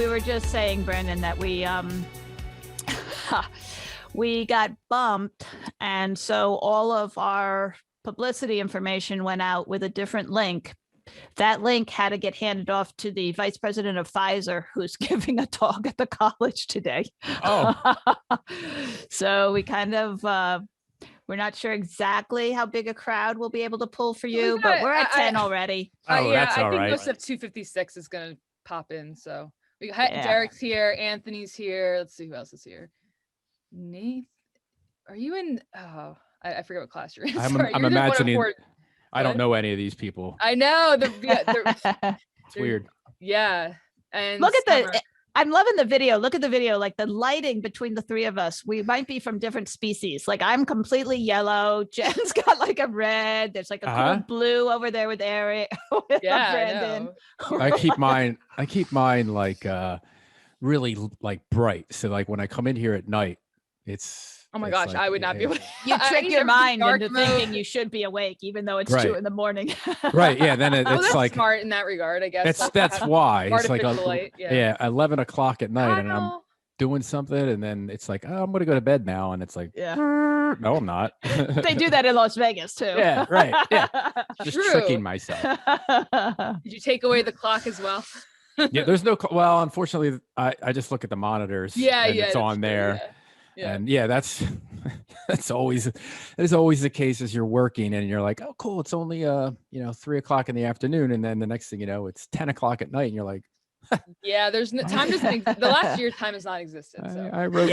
we were just saying, Brendan, that we got bumped, and so all of our publicity information went out with a different link. That link had to get handed off to the vice president of Pfizer, who's giving a talk at the college today. Oh. So we kind of, we're not sure exactly how big a crowd we'll be able to pull for you, but we're at 10 already. Oh, yeah, that's I all think right. most of 256 is going to pop in. So we got Derek's here, Anthony's here. Let's see who else is here. Nate, are you in? Oh, I forget what class you're in. I'm imagining. I don't know any of these people. I know. It's weird. Yeah. And look at I'm loving the video. Look at the video, like the lighting between the three of us. We might be from different species. Like I'm completely yellow. Jen's got like a red. There's like a cool blue over there with Eric. Yeah, Brandon. I keep mine like really like bright. So like when I come in here at night, it's oh my gosh, like, I would not be able to. You trick your mind into thinking you should be awake, even though it's 2 in the morning. Right. Yeah. Then it's that's like smart in that regard, I guess. That's why it's like light. 11 o'clock at night, and I'm doing something, and then it's like, oh, I'm gonna go to bed now, and it's like, no, I'm not. They do that in Las Vegas too. Yeah. Right. Yeah. Just tricking myself. Did you take away the clock as well? Yeah. There's no. Well, unfortunately, I just look at the monitors. Yeah. And it's on there. Yeah. And that's always the case as you're working and you're like, oh, cool. It's only 3 o'clock in the afternoon. And then the next thing you know, it's 10 o'clock at night. And you're like, yeah, there's no time. The last year time has not existed. So. I wrote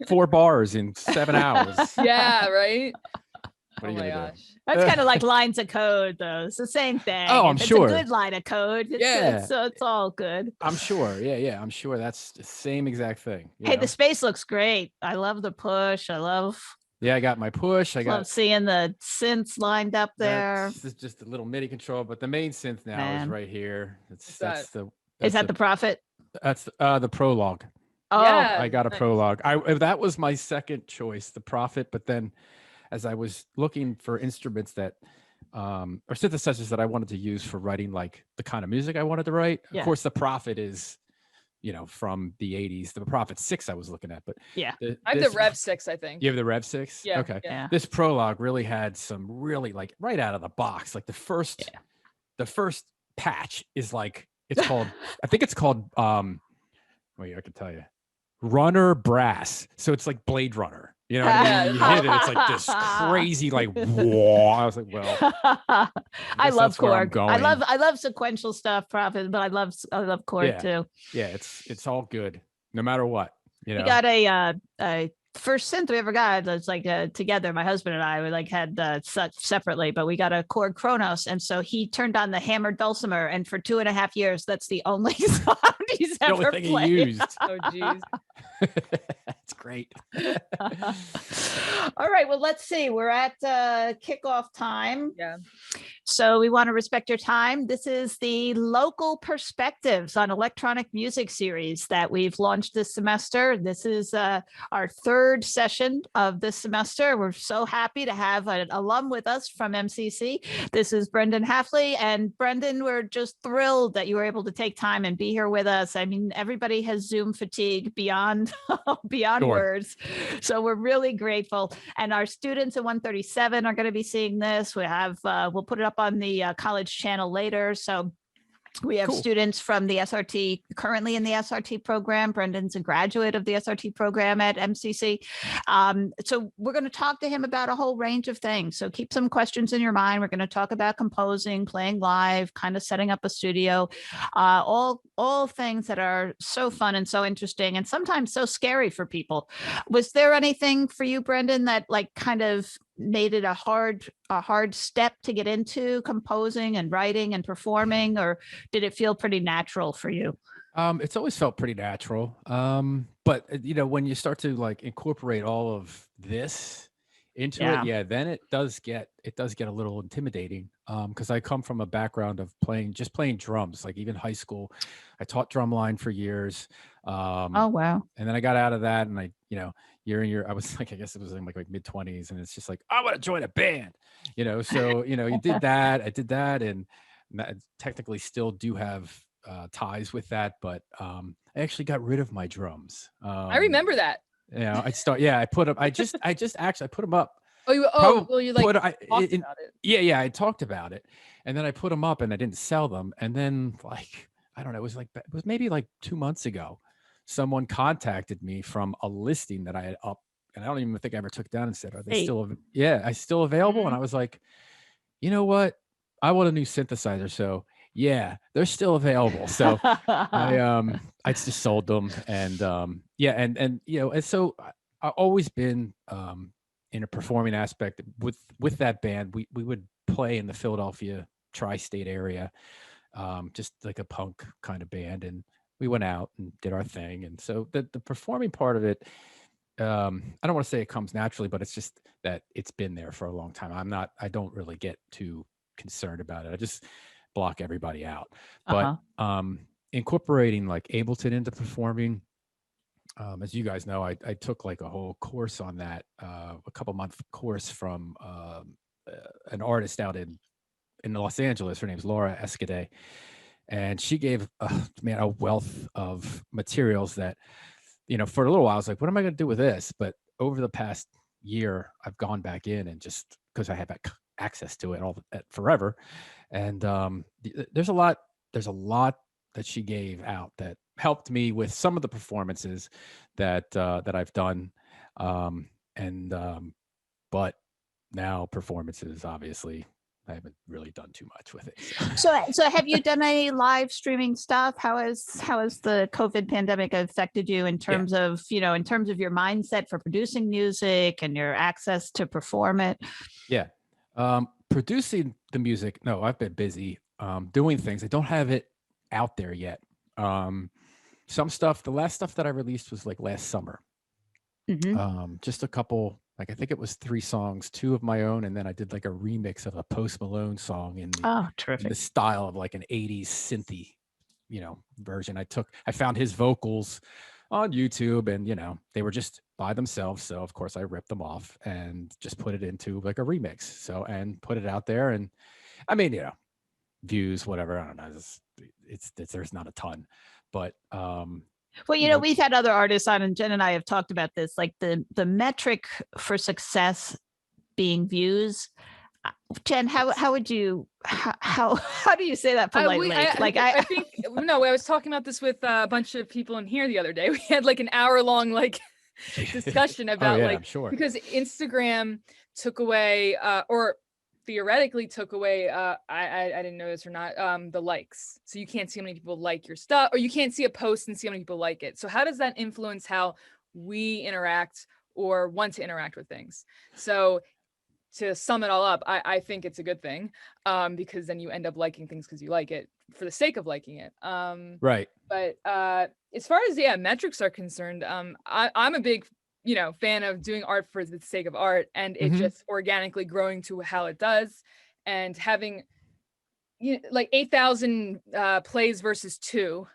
4 bars in 7 hours. Yeah. Right. What oh my gosh. That's kind of like lines of code, though. It's the same thing. Oh, I'm sure. It's a good line of code. So it's all good. I'm sure. Yeah. I'm sure that's the same exact thing. Hey, the space looks great. I love the push. Yeah, I got my push. I love seeing the synths lined up there. This is just a little MIDI control, but the main synth now is right here. Is that the Prophet? That's the Prologue. Oh, yeah, I got a Prologue. That was my second choice, the Prophet, but then as I was looking for instruments that or synthesizers that I wanted to use for writing like the kind of music I wanted to write. Of course, the Prophet is, from the 80s. The Prophet 6 I was looking at, but I have the Rev 6, I think. You have the Rev 6? Yeah. Okay. Yeah. This Prologue really had some really like right out of the box. Like the first patch is like, it's called, I think it's called, wait, I can tell you. Runner Brass. So it's like Blade Runner. You know what I mean? You hit it, it's like this crazy, like, whoa. I was like, well, I love chord. I love sequential stuff, Prophet, but I love chord too. Yeah, it's all good, no matter what. We got a first synth we ever got. It's like together. My husband and I, we like had such separately, but we got a Chord Kronos, and so he turned on the hammered dulcimer, and for 2.5 years, that's the only sound he's ever played. He used. Oh, geez. That's great. All right, well, let's see. We're at kickoff time. Yeah. So we want to respect your time. This is the Local Perspectives on Electronic Music series that we've launched this semester. This is our third session of this semester. We're so happy to have an alum with us from MCC. This is Brendan Hefley. And Brendan, we're just thrilled that you were able to take time and be here with us. I mean, everybody has Zoom fatigue beyond words. So we're really grateful. And our students at 137 are going to be seeing this. We'll put it up on the college channel later. So we have students from the SRT currently in the SRT program. Brendan's a graduate of the SRT program at MCC. So we're going to talk to him about a whole range of things. So keep some questions in your mind. We're going to talk about composing, playing live, kind of setting up a studio, all things that are so fun and so interesting and sometimes so scary for people. Was there anything for you, Brendan, that like kind of made it a hard step to get into composing and writing and performing, or did it feel pretty natural for you? It's always felt pretty natural. But when you start to like incorporate all of this into it, then it does get a little intimidating. Because I come from a background of playing drums, like even high school. I taught drumline for years. Oh wow. And then I got out of that, and I I was like, I guess it was in like mid-20s, and it's just like, I want to join a band, so you did that. I did that, and I technically still do have ties with that, but I actually got rid of my drums. I remember that. You know, I put them. I just actually I put them up. Well, you like talked about it. Yeah, I talked about it, and then I put them up, and I didn't sell them, and then like I don't know, it was maybe like 2 months ago, someone contacted me from a listing that I had up, and I don't even think I ever took it down and said, "Are they still available?" And I was like, you know what, I want a new synthesizer, so yeah, they're still available. So I just sold them, and and you know, and so I've always been in a performing aspect with that band. We would play in the Philadelphia tri-state area, just like a punk kind of band, and we went out and did our thing. And so the performing part of it, I don't want to say it comes naturally, but it's just that it's been there for a long time. I don't really get too concerned about it. I just block everybody out. But incorporating like Ableton into performing, as you guys know, I took like a whole course on that, a couple month course from an artist out in Los Angeles. Her name's Laura Escade, and she gave a wealth of materials that, you know, for a little while I was like, what am I going to do with this? But over the past year, I've gone back in, and just because I have access to it forever, and there's a lot that she gave out that helped me with some of the performances that I've done, but now performances, obviously I haven't really done too much with it. So have you done any live streaming stuff? How has the COVID pandemic affected you in terms of, you know, in terms of your mindset for producing music and your access to perform it? Yeah. Producing the music, no, I've been busy doing things. I don't have it out there yet. Some stuff, the last stuff that I released was like last summer. Just a couple, like I think it was 3 songs, 2 of my own, and then I did like a remix of a Post Malone song in the style of like an 80s synthy, you know, version. I found his vocals on YouTube, and you know, they were just by themselves, so of course I ripped them off and just put it into like a remix, so, and put it out there. And I mean, you know, views, whatever, I don't know, it's there's not a ton, but well, you know, we've had other artists on, and Jen and I have talked about this, like the metric for success being views. Jen, how would you, how do you say that politely? I think, no, I was talking about this with a bunch of people in here the other day. We had like an hour-long like discussion about I'm sure. because Instagram took away or theoretically took away, I didn't know this or not, the likes. So you can't see how many people like your stuff, or you can't see a post and see how many people like it. So how does that influence how we interact or want to interact with things? So to sum it all up, I think it's a good thing, because then you end up liking things because you like it for the sake of liking it. Right. But as far as metrics are concerned, I'm a big fan of doing art for the sake of art, and it just organically growing to how it does, and having like 8,000 plays versus 2,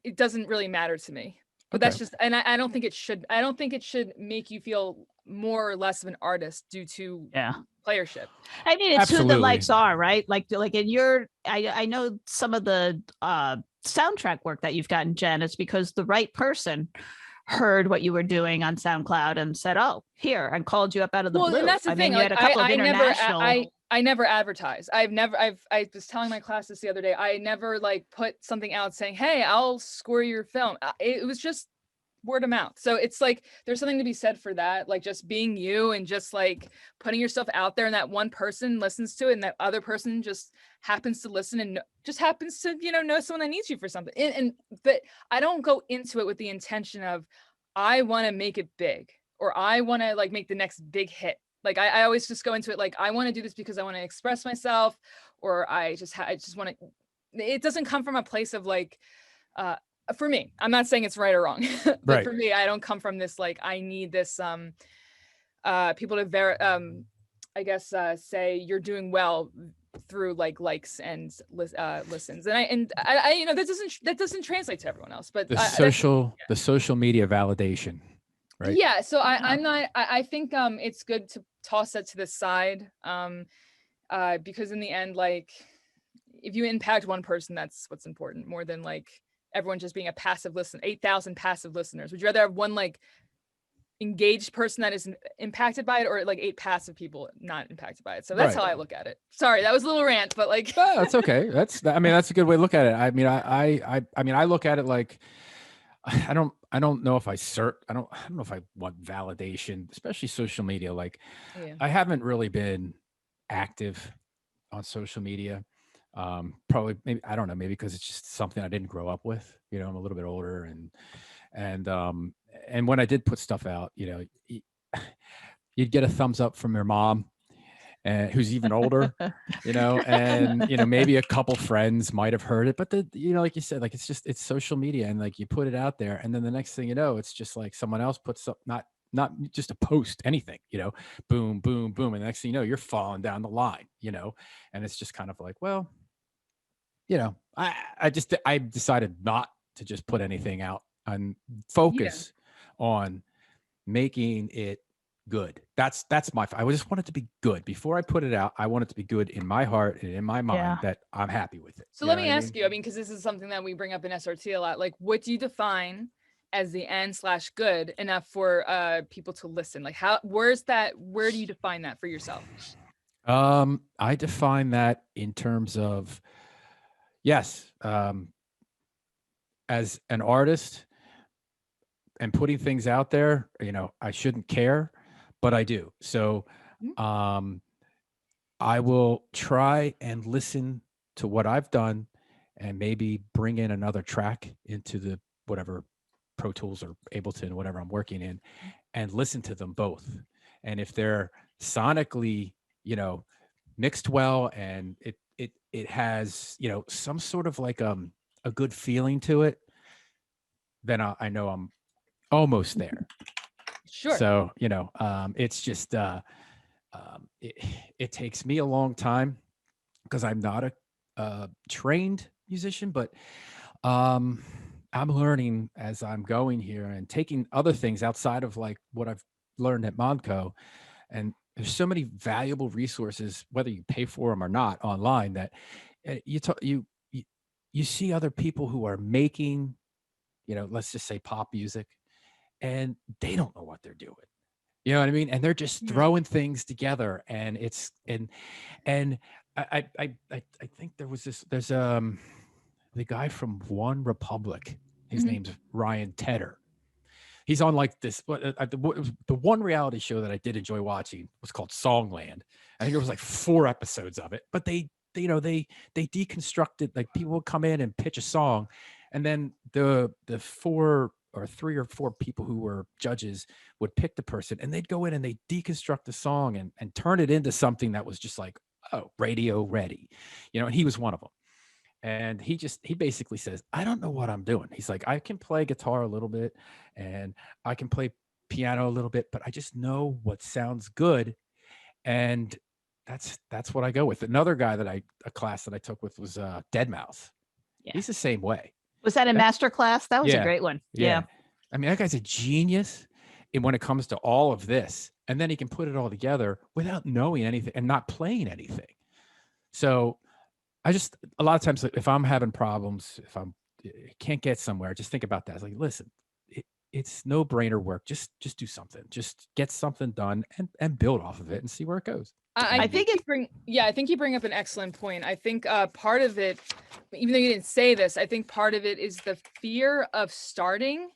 it doesn't really matter to me. But that's just, and I don't think it should. I don't think it should make you feel more or less of an artist due to playership. I mean, it's who the likes are, right? Like in your, I know some of the soundtrack work that you've gotten, Jen, is because the right person heard what you were doing on SoundCloud and said, "Oh, here," and called you up out of the blue. And that's the thing. You had a couple of international. I never advertise. I was telling my classes the other day, I never like put something out saying, "Hey, I'll score your film." It was just word of mouth. So it's like there's something to be said for that, like just being you and just like putting yourself out there, and that one person listens to it, and that other person just happens to listen and just happens to know someone that needs you for something. But I don't go into it with the intention of I want to make it big, or I want to like make the next big hit. Like I always just go into it like I want to do this because I want to express myself, or I just want to. It doesn't come from a place of like, for me, I'm not saying it's right or wrong, but for me, I don't come from this like I need this people to I guess say you're doing well through like likes and listens, and I that doesn't translate to everyone else. But the social media validation. Right. Yeah, so I'm not. I think it's good to toss that to the side, because in the end, like if you impact one person, that's what's important more than like everyone just being a passive listener. 8,000 passive listeners. Would you rather have one like engaged person that is impacted by it, or like 8 passive people not impacted by it? So that's Right. how I look at it. Sorry, that was a little rant, but like No, that's okay. I mean, that's a good way to look at it. I mean, I look at it like, I don't know if I don't know if I want validation, especially social media. Like, yeah. I haven't really been active on social media. Probably, maybe, I don't know, maybe because it's just something I didn't grow up with. You know, I'm a little bit older, and when I did put stuff out, you know, you'd get a thumbs up from your mom, and who's even older, you know, and, you know, maybe a couple friends might have heard it, but you know, like you said, like, it's social media, and like you put it out there, and then the next thing you know, it's just like someone else puts up, not just a post, anything, you know, boom, boom, boom. And the next thing you know, you're falling down the line, you know, and it's just kind of like, well, you know, I decided not to just put anything out and focus on making it good. That's I just want it to be good. Before I put it out, I want it to be good in my heart and in my mind, that I'm happy with it. So let me ask you, I mean, because this is something that we bring up in SRT a lot, like, what do you define as the end/good enough for people to listen? Like, where do you define that for yourself? I define that in terms of, yes, as an artist and putting things out there, you know, I shouldn't care, but I do. So, I will try and listen to what I've done and maybe bring in another track into the whatever Pro Tools or Ableton, whatever I'm working in, and listen to them both. And if they're sonically, you know, mixed well, and it has, you know, some sort of like a good feeling to it, then I know I'm almost there. Sure. So, you know, it's just it takes me a long time because I'm not a trained musician, but I'm learning as I'm going here and taking other things outside of like what I've learned at Montco. And there's so many valuable resources, whether you pay for them or not, online, that you see other people who are making, you know, let's just say pop music, and they don't know what they're doing. You know what I mean? And they're just throwing things together, and I think there's the guy from One Republic. His name's Ryan Tedder. He's on like this, the one reality show that I did enjoy watching was called Songland. I think there was like 4 episodes of it, but they deconstructed, like, people would come in and pitch a song, and then the 4 or 3 or 4 people who were judges would pick the person, and they'd go in and they deconstruct the song and turn it into something that was just like, oh, radio ready, you know. And he was one of them. And he basically says, I don't know what I'm doing. He's like, I can play guitar a little bit and I can play piano a little bit, but I just know what sounds good. And that's what I go with. Another guy a class that I took with was Dead Mouse. Yeah. He's the same way. Was that a master class? That was a great one. Yeah. I mean, that guy's a genius when it comes to all of this. And then he can put it all together without knowing anything and not playing anything. So a lot of times, if I'm having problems, if I can't get somewhere, just think about that. It's like, listen, it's no brainer work. Just do something. Just get something done and build off of it and see where it goes. I think you bring up an excellent point. I think part of it, even though you didn't say this, I think part of it is the fear of starting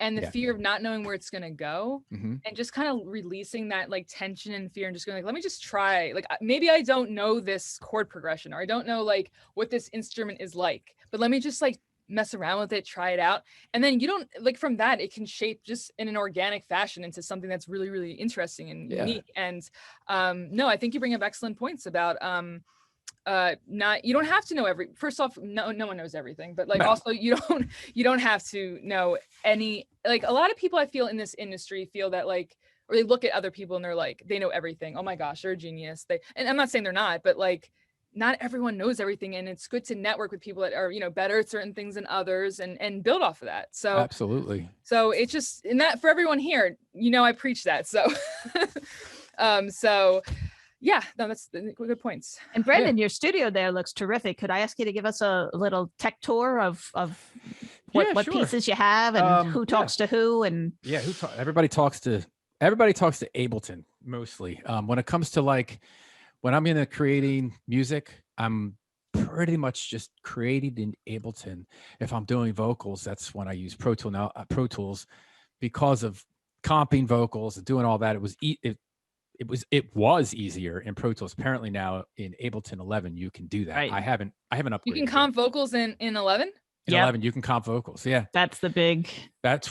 and the fear of not knowing where it's going to go, and just kind of releasing that like tension and fear and just going like, let me just try. Like, maybe I don't know this chord progression, or I don't know like what this instrument is like, but let me just like mess around with it, try it out. And then you don't like, from that, it can shape just in an organic fashion into something that's really, really interesting and unique. And no, I think you bring up excellent points about you don't have to know first off, no one knows everything, but like also you don't have to know any, like, a lot of people I feel in this industry feel that like, or they look at other people and they're like, they know everything. Oh my gosh, they're a genius. And I'm not saying they're not, but like, not everyone knows everything, and it's good to network with people that are, you know, better at certain things than others, and build off of that. So absolutely. So it's just, in that, for everyone here, you know, I preach that. So so Yeah, no, that's good points. And Brandon, your studio there looks terrific. Could I ask you to give us a little tech tour of what Sure. pieces you have and who Yeah. talks to who? And Yeah, everybody talks to Ableton mostly. When it comes to like when I'm into creating music, I'm pretty much just creating in Ableton. If I'm doing vocals, that's when I use Pro Tools because of comping vocals and doing all that. It was easier in Pro Tools. Apparently now in Ableton 11 you can do that. Right. I haven't upgraded. You can comp vocals in 11. In 11 you can comp vocals. Yeah, that's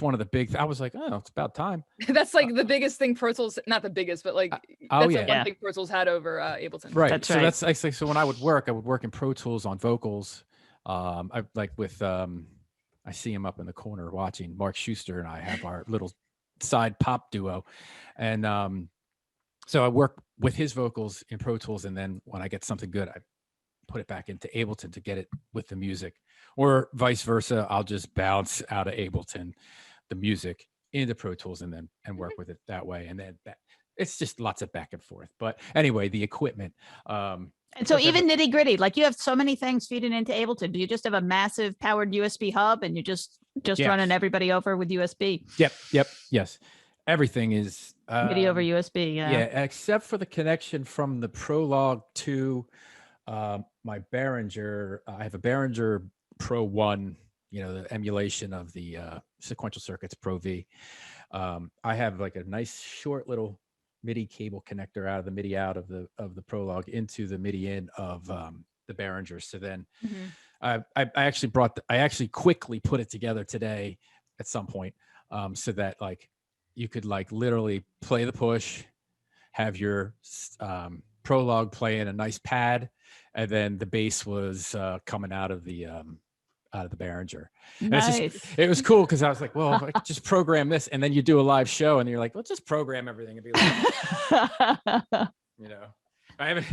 one of the big. I was like, oh, it's about time. That's like the biggest thing Pro Tools, not the biggest, but like that's like one thing Pro Tools had over Ableton. Right. That's so right. that's actually, so when I would work in Pro Tools on vocals. I like with I see him up in the corner watching. Mark Schuster and I have our little side pop duo, and so I work with his vocals in Pro Tools, and then when I get something good, I put it back into Ableton to get it with the music, or vice versa. I'll just bounce out of Ableton the music into Pro Tools and work with it that way. And then it's just lots of back and forth. But anyway, the equipment. And so even nitty gritty, like you have so many things feeding into Ableton. Do you just have a massive powered USB hub and you just running everybody over with USB? Yep. Yes. Everything is MIDI over USB. Yeah, except for the connection from the Prologue to my Behringer. I have a Behringer Pro 1, the emulation of the Sequential Circuits Pro V. I have like a nice short little MIDI cable connector out of the MIDI out of the Prologue into the MIDI in of the Behringer. So then I actually quickly put it together today at some point, so that like you could like literally play the push, have your Prologue play in a nice pad, and then the bass was coming out of the Behringer. Nice. It was cool because I was like, well, if I could just program this, and then you do a live show, and you're like, let's just program everything and be like, I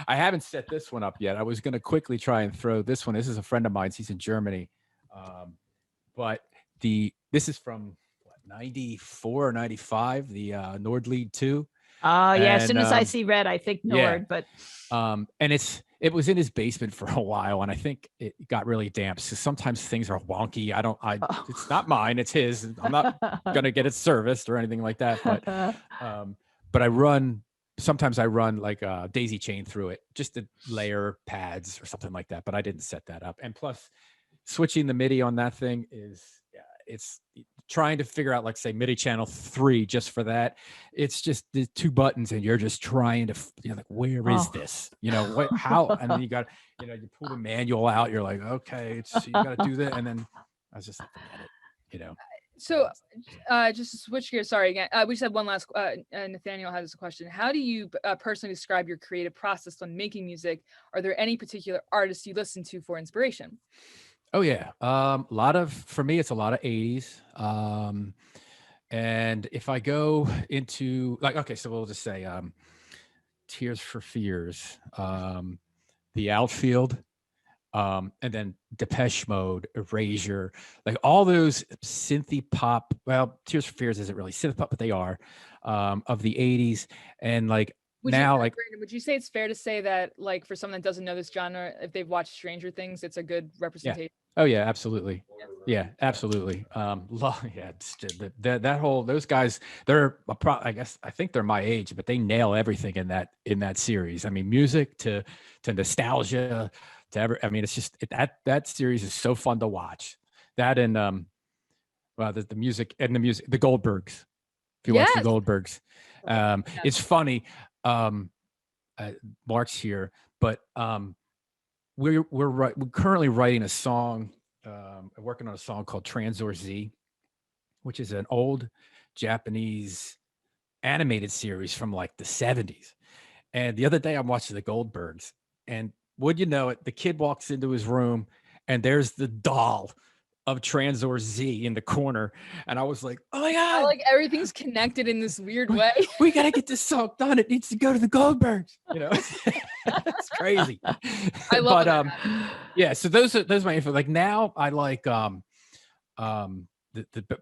haven't set this one up yet. I was going to quickly try and throw this one. This is a friend of mine's. He's in Germany, but this is from 94 or 95, the Nordlied 2. As soon as I see red, I think Nord, but and it was in his basement for a while, and I think it got really damp. So sometimes things are wonky. It's not mine, it's his. I'm not gonna get it serviced or anything like that. But sometimes I run like a daisy chain through it just to layer pads or something like that. But I didn't set that up. And plus, switching the MIDI on that thing it's trying to figure out, like, say, MIDI channel 3 just for that. It's just the 2 buttons, and you're just trying to, like, where is this? How? And then you got, you pull the manual out. You're like, okay, you got to do that. And then I was just like, forget it, So just to switch gears, sorry again. We just had one last, Nathaniel has a question. How do you personally describe your creative process when making music? Are there any particular artists you listen to for inspiration? Oh yeah. For me, it's a lot of 80s. And if I go into like, okay, so we'll just say, Tears for Fears, The Outfield, and then Depeche Mode, Erasure, like all those synthy pop. Well, Tears for Fears isn't really synth pop, but they are, of the 80s. And like, Brandon, would you say it's fair to say that, like, for someone that doesn't know this genre, if they've watched Stranger Things, it's a good representation? Yeah. Oh yeah, absolutely. Yeah, absolutely. Those guys, I think they're my age, but they nail everything in that series. I mean, music to nostalgia it's just that series is so fun to watch. That and the music, the Goldbergs. If you watch the Goldbergs, it's funny. Mark's here, but we're currently writing a song, working on a song called Transor Z, which is an old Japanese animated series from like the 70s. And the other day I'm watching the Goldbergs, and would you know it, the kid walks into his room and there's the doll of Transor Z in the corner. And I was like, oh my God. Like everything's connected in this weird way. We got to get this song done. It needs to go to the Goldbergs. It's crazy. I love it. Yeah. So those are my info. Like now I like the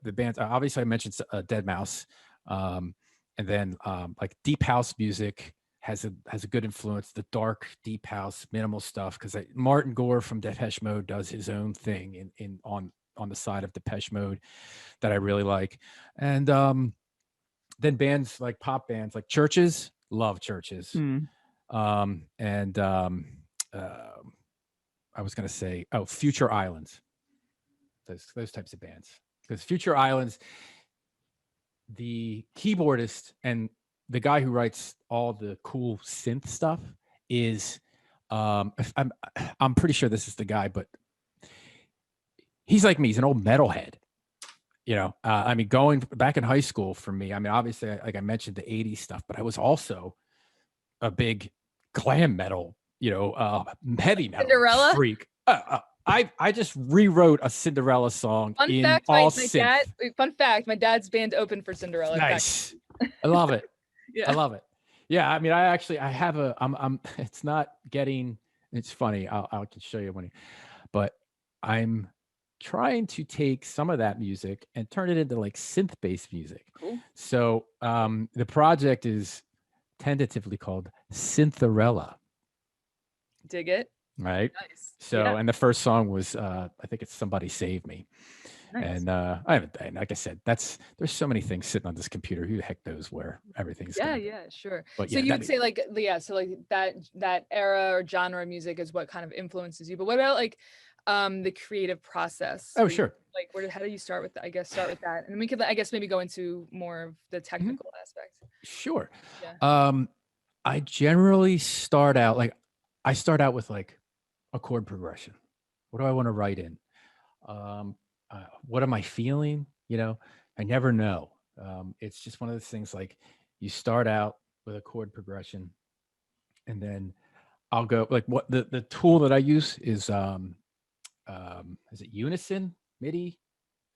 bands. Obviously I mentioned Dead Mouse. And then like deep house music has a good influence. The dark, deep house, minimal stuff. Because Martin Gore from Depeche Mode does his own thing on the side of Depeche Mode that I really like. And then bands like pop bands like Churches, love Churches. I was going to say, Future Islands, those types of bands. Because Future Islands, the keyboardist and the guy who writes all the cool synth stuff is, I'm pretty sure this is the guy, but he's like me. He's an old metalhead. I mean, going back in high school for me, I mean, obviously, like I mentioned, the 80s stuff, but I was also a big glam metal, heavy metal Cinderella? freak. I just rewrote a Cinderella song Fun in fact, all my synth. fun fact, my dad's band opened for Cinderella. Nice. I love it. Yeah. I love it. Yeah. I mean, I have it's not getting, it's funny. I can show you but I'm trying to take some of that music and turn it into like synth-based music. Cool. So the project is tentatively called Syntherella. Dig it. Right. Nice. So, and the first song was, I think it's Somebody Save Me. Nice. And I haven't, like I said, there's so many things sitting on this computer. Who the heck knows where everything's going. Yeah, sure. But so you would say like, so like that era or genre of music is what kind of influences you. But what about like the creative process? Oh, sure. How do you start with that? I guess start with that. And we could, I guess, maybe go into more of the technical aspects. Sure. Yeah. I generally start out with like a chord progression. What do I want to write in? What am I feeling? I never know. It's just one of those things, like you start out with a chord progression and then I'll go like what the tool that I use is it Unison MIDI?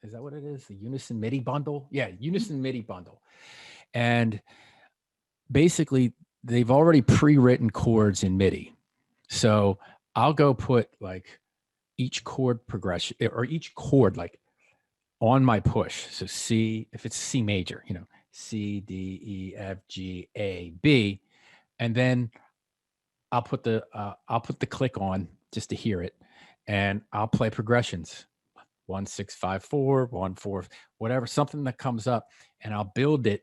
Is that what it is? The Unison MIDI bundle? Yeah, Unison MIDI bundle. And basically they've already pre-written chords in MIDI. So I'll go put like each chord progression or each chord like on my push. So C, if it's C major, C, D, E, F, G, A, B, and then I'll put the click on just to hear it, and I'll play progressions, 1, 6, 5, 4, 1, 4, whatever, something that comes up, and I'll build it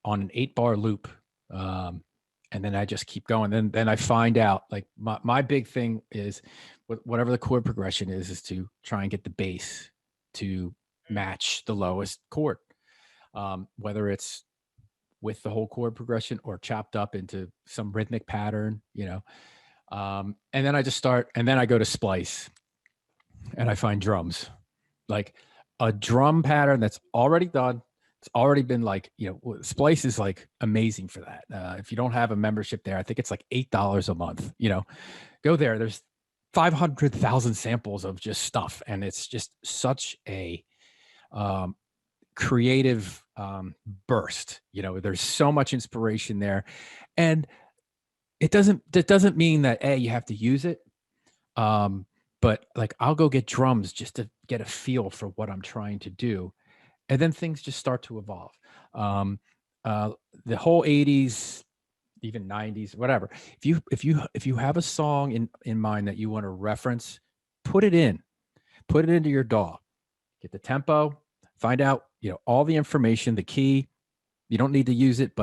on an 8-bar loop. And then I just keep going. Then I find out, like my big thing is whatever the chord progression is to try and get the bass to match the lowest chord, whether it's with the whole chord progression or chopped up into some rhythmic pattern, and then I just start, and then I go to splice and I find drums, like a drum pattern that's already done. It's already been like, Splice is like amazing for that. If you don't have a membership there, I think it's like $8 a month, go there. There's 500,000 samples of just stuff. And it's just such a creative burst, there's so much inspiration there. And it doesn't mean that you have to use it. But like, I'll go get drums just to get a feel for what I'm trying to do. And then things just start to evolve. The whole 80s, even 90s, whatever. If you have a song in mind that you want to reference, put it into your DAW. Get the tempo, find out, all the information, the key. You don't need to use it,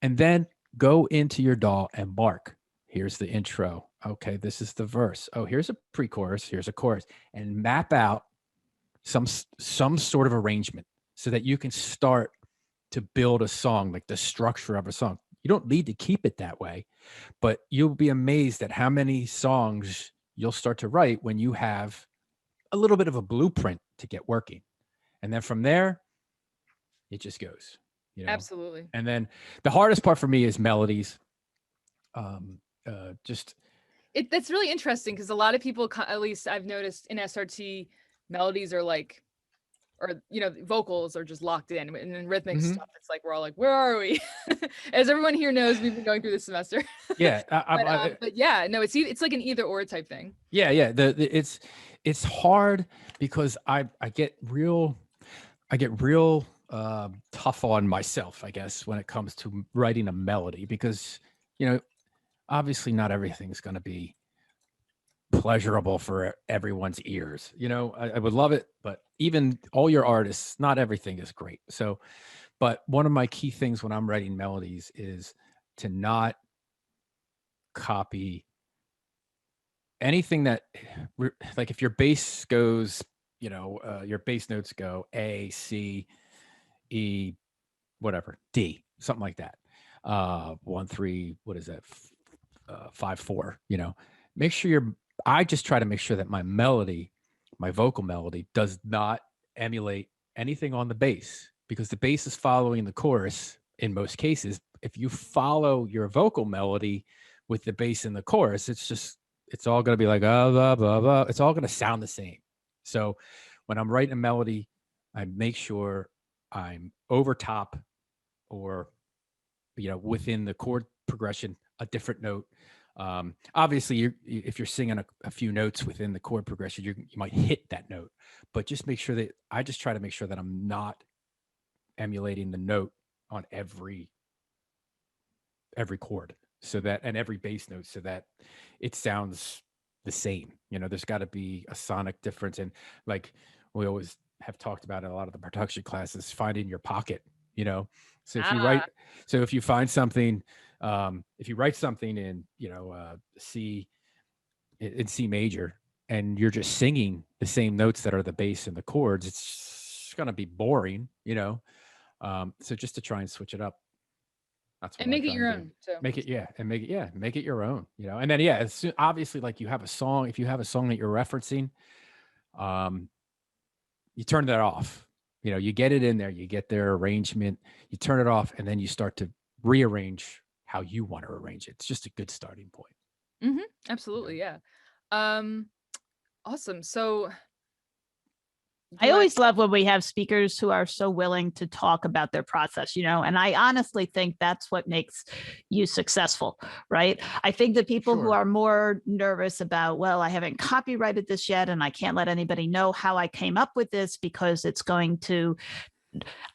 and then go into your DAW and mark. Here's the intro. Okay, this is the verse. Oh, here's a pre-chorus. Here's a chorus, and map out some sort of arrangement, so that you can start to build a song, like the structure of a song. You don't need to keep it that way, but you'll be amazed at how many songs you'll start to write when you have a little bit of a blueprint to get working. And then from there, it just goes. Absolutely. And then the hardest part for me is melodies. That's really interesting, because a lot of people, at least I've noticed in SRT, melodies are like, or vocals are just locked in, and then rhythmic stuff, it's like we're all like, where are we? As everyone here knows, we've been going through this semester. Yeah. But yeah, no, it's like an either or type thing. Yeah. It's hard because I get real tough on myself, I guess, when it comes to writing a melody, because you know, obviously not everything's going to be pleasurable for everyone's ears. You know, I would love it, but even all your artists, not everything is great. So, but one of my key things when I'm writing melodies is to not copy anything that, like if your bass goes, you know, your bass notes go A, C, E, whatever, D, something like that. 1, 3, what is that? 5, 4, you know, make sure I just try to make sure that my melody, my vocal melody does not emulate anything on the bass, because the bass is following the chorus in most cases. If you follow your vocal melody with the bass in the chorus, it's all going to be like, blah, blah, blah. It's all going to sound the same. So when I'm writing a melody, I make sure I'm over top or, you know, within the chord progression, a different note. Obviously, if you're singing a few notes within the chord progression, you might hit that note, but just make sure that I just try to make sure that I'm not emulating the note on every chord, so that, and every bass note, so that it sounds the same. You know, there's got to be a sonic difference. And like we always have talked about in a lot of the production classes, finding your pocket, you know. So if you find something, if you write something in, you know, in C major, and you're just singing the same notes that are the bass and the chords, it's going to be boring, you know. So just to try and switch it up. That's what And make it your own. So make it your own, you know. And then obviously, like, you have a song, if you have a song that you're referencing, you turn that off. You know, you get it in there, you get their arrangement, you turn it off, and then you start to rearrange how you want to arrange it. It's just a good starting point. Absolutely, yeah. Awesome. So I always love when we have speakers who are so willing to talk about their process, you know, and I honestly think that's what makes you successful, right? I think the people who are more nervous about, well, I haven't copyrighted this yet, and I can't let anybody know how I came up with this because it's going to,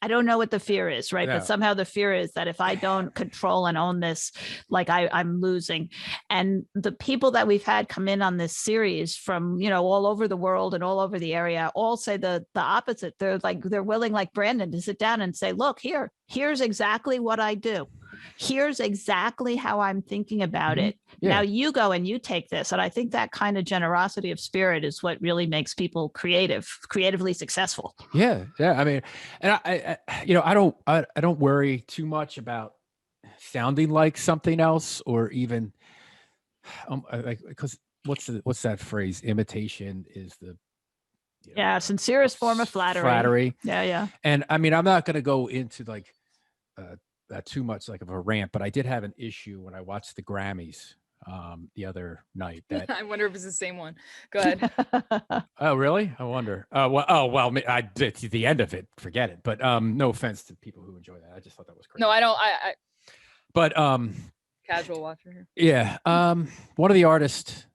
I don't know what the fear is, right? Yeah. But somehow the fear is that if I don't control and own this, like I'm losing. And the people that we've had come in on this series from, you know, all over the world and all over the area, all say the opposite. They're willing, like Brandon, to sit down and say, look, here's exactly what I do. Here's exactly how I'm thinking about it. Yeah. Now you go and you take this. And I think that kind of generosity of spirit is what really makes people creatively successful. Yeah. Yeah. I mean, and I you know, I don't worry too much about sounding like something else, or even like, because what's that phrase? Imitation is the, you know, sincerest form of flattery. Yeah. And I mean, I'm not going to go into like too much like of a rant, but I did have an issue when I watched the Grammys the other night. That I wonder if it's the same one. Go ahead. Oh, really? I wonder. Well, it's the end of it. Forget it. But no offense to people who enjoy that. I just thought that was crazy. No, I don't. But casual watcher here. Yeah. One of the artists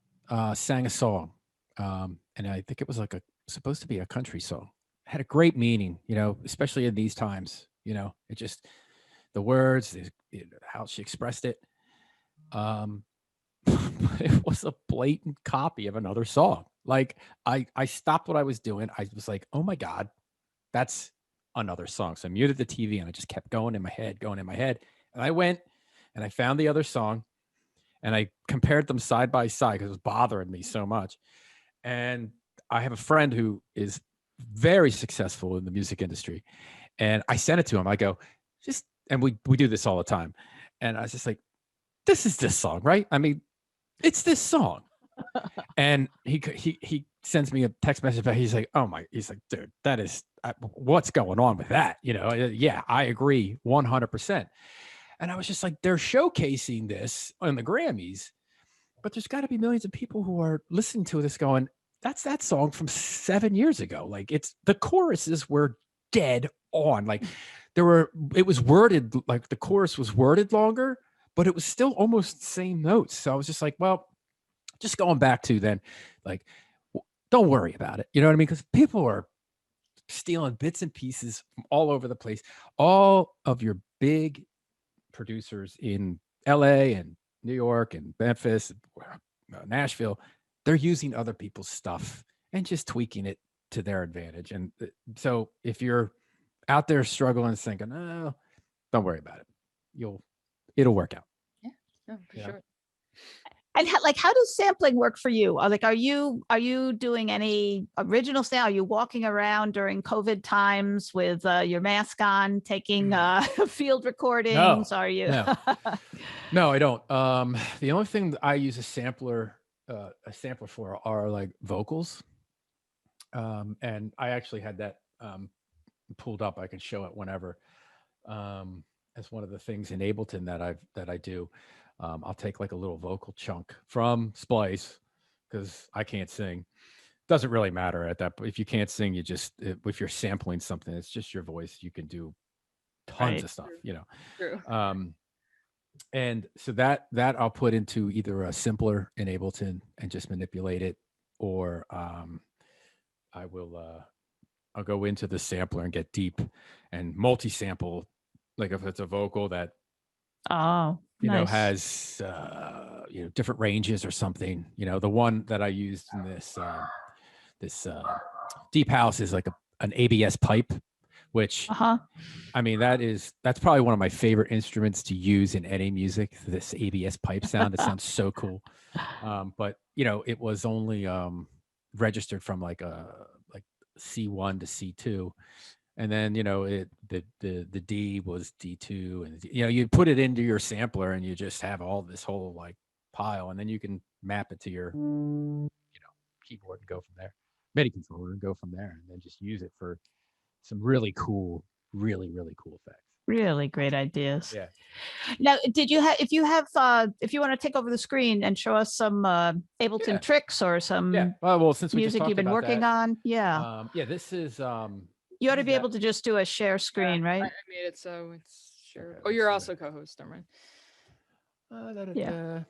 sang a song, and I think it was like supposed to be a country song. It had a great meaning, you know, especially in these times. You know, it just, the words, how she expressed it. It was a blatant copy of another song. Like I stopped what I was doing. I was like, oh my God, that's another song. So I muted the TV and I just kept going in my head. And I went and I found the other song and I compared them side by side because it was bothering me so much. And I have a friend who is very successful in the music industry. And I sent it to him. I go, and we do this all the time. And I was just like, this is this song, right? I mean, it's this song. And he sends me a text message back. He's like, he's like, dude, that is, what's going on with that? You know, yeah, I agree 100%. And I was just like, they're showcasing this on the Grammys, but there's got to be millions of people who are listening to this going, that's that song from 7 years ago. Like, it's, the choruses were dead on. Like it was worded, like the chorus was worded longer, but it was still almost the same notes. So I was just like, well, just going back to then, like, don't worry about it. You know what I mean? Because people are stealing bits and pieces from all over the place. All of your big producers in LA and New York and Memphis, Nashville, they're using other people's stuff and just tweaking it to their advantage. And so if you're out there struggling thinking, oh, don't worry about it. It'll work out. Yeah, no, for sure. And how does sampling work for you? Are you doing any original sound? Are you walking around during COVID times with your mask on, taking field recordings? Are you? No, I don't. The only thing that I use a sampler for are like vocals. And I actually had that pulled up. I can show it whenever. As one of the things in Ableton that I do. I'll take like a little vocal chunk from Splice because I can't sing. Doesn't really matter at that. But if you can't sing, if you're sampling something, it's just your voice. You can do tons of stuff, True. And so that I'll put into either a simpler in Ableton and just manipulate it, or I'll go into the sampler and get deep and multi-sample, like if it's a vocal that has different ranges or something. The one that I used in this deep house is like an ABS pipe, which I mean that's probably one of my favorite instruments to use in any music. This ABS pipe sound, it sounds so cool. But it was only registered from like C1 to C2. And then, the D was D2, and, you put it into your sampler and you just have all this whole like pile, and then you can map it to your, keyboard and go from there, MIDI controller and go from there, and then just use it for some really cool, really, really cool effects. Really great ideas. Yeah. Now, if you want to take over the screen and show us some Ableton tricks or some since we music you've been working on. Yeah. This is, you ought to be able to just do a share screen, right? I made it so it's sure. Okay, you're also co-host, don't Yeah.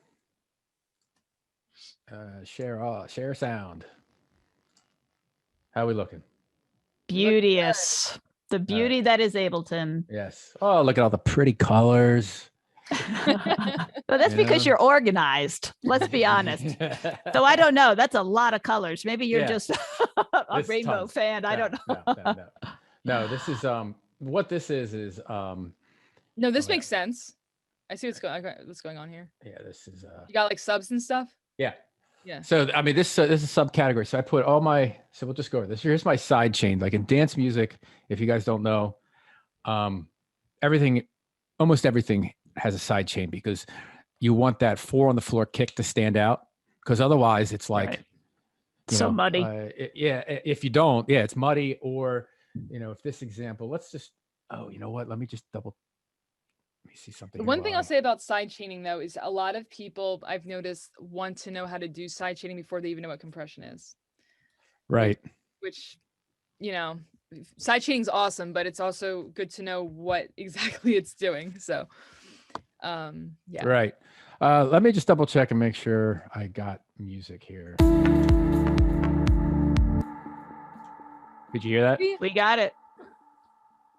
Share sound. How are we looking? Beauteous. The beauty that is Ableton. Yes. Oh, look at all the pretty colors. Well, that's because you're organized. Let's be honest. Though I don't know. That's a lot of colors. Maybe you're just a rainbow fan. I don't know. No, this is what this is no, this makes sense. I see what's going on here. Yeah, this is you got like subs and stuff. Yeah. Yeah. So I mean, this is a subcategory. So I put so we'll just go over this. Here's my side chain. Like in dance music, if you guys don't know, almost everything has a side chain because you want that 4 on the floor kick to stand out. Because otherwise, it's like muddy. If you don't, it's muddy. Or if this example, let's just. Oh, you know what? Let me see something. One thing I'll say about side chaining though is a lot of people I've noticed want to know how to do side chaining before they even know what compression is. Right. Which side chaining is awesome, but it's also good to know what exactly it's doing. So, yeah. Right. Let me just double check and make sure I got music here. Did you hear that? We got it.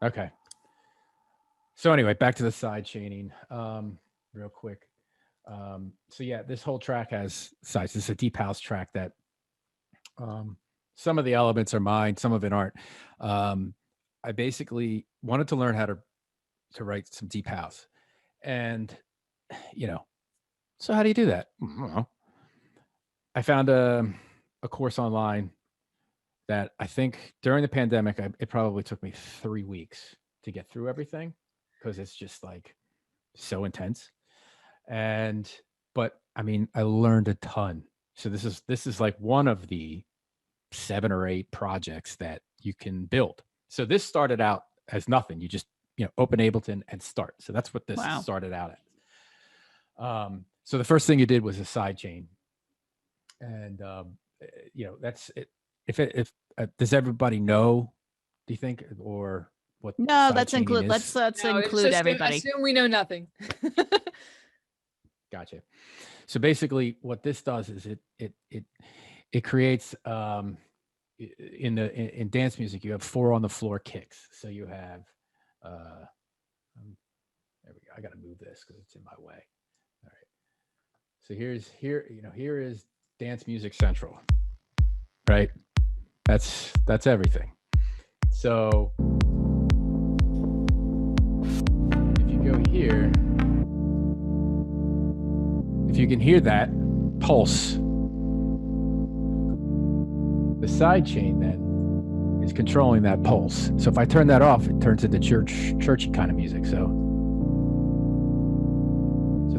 Okay. So anyway, back to the side chaining, real quick. So yeah, this whole track has sides. It's a deep house track that some of the elements are mine, some of it aren't. I basically wanted to learn how to write some deep house, and so how do you do that? I found a course online that I think during the pandemic, it probably took me 3 weeks to get through everything. Because it's just like so intense, but I mean, I learned a ton. So this is like one of the 7 or 8 projects that you can build. So this started out as nothing. You just open Ableton and start. So that's what this started out as. So the first thing you did was a side chain, and that's it. If does everybody know? Do you think or? No, let's include. Let's include everybody. Assume we know nothing. Gotcha. So basically, what this does is it creates in dance music you have 4 on the floor kicks. So you have there we go. I got to move this because it's in my way. So here is Dance Music Central, right? That's everything. So if you go here, if you can hear that pulse, the side chain then is controlling that pulse. So if I turn that off, it turns into churchy kind of music. So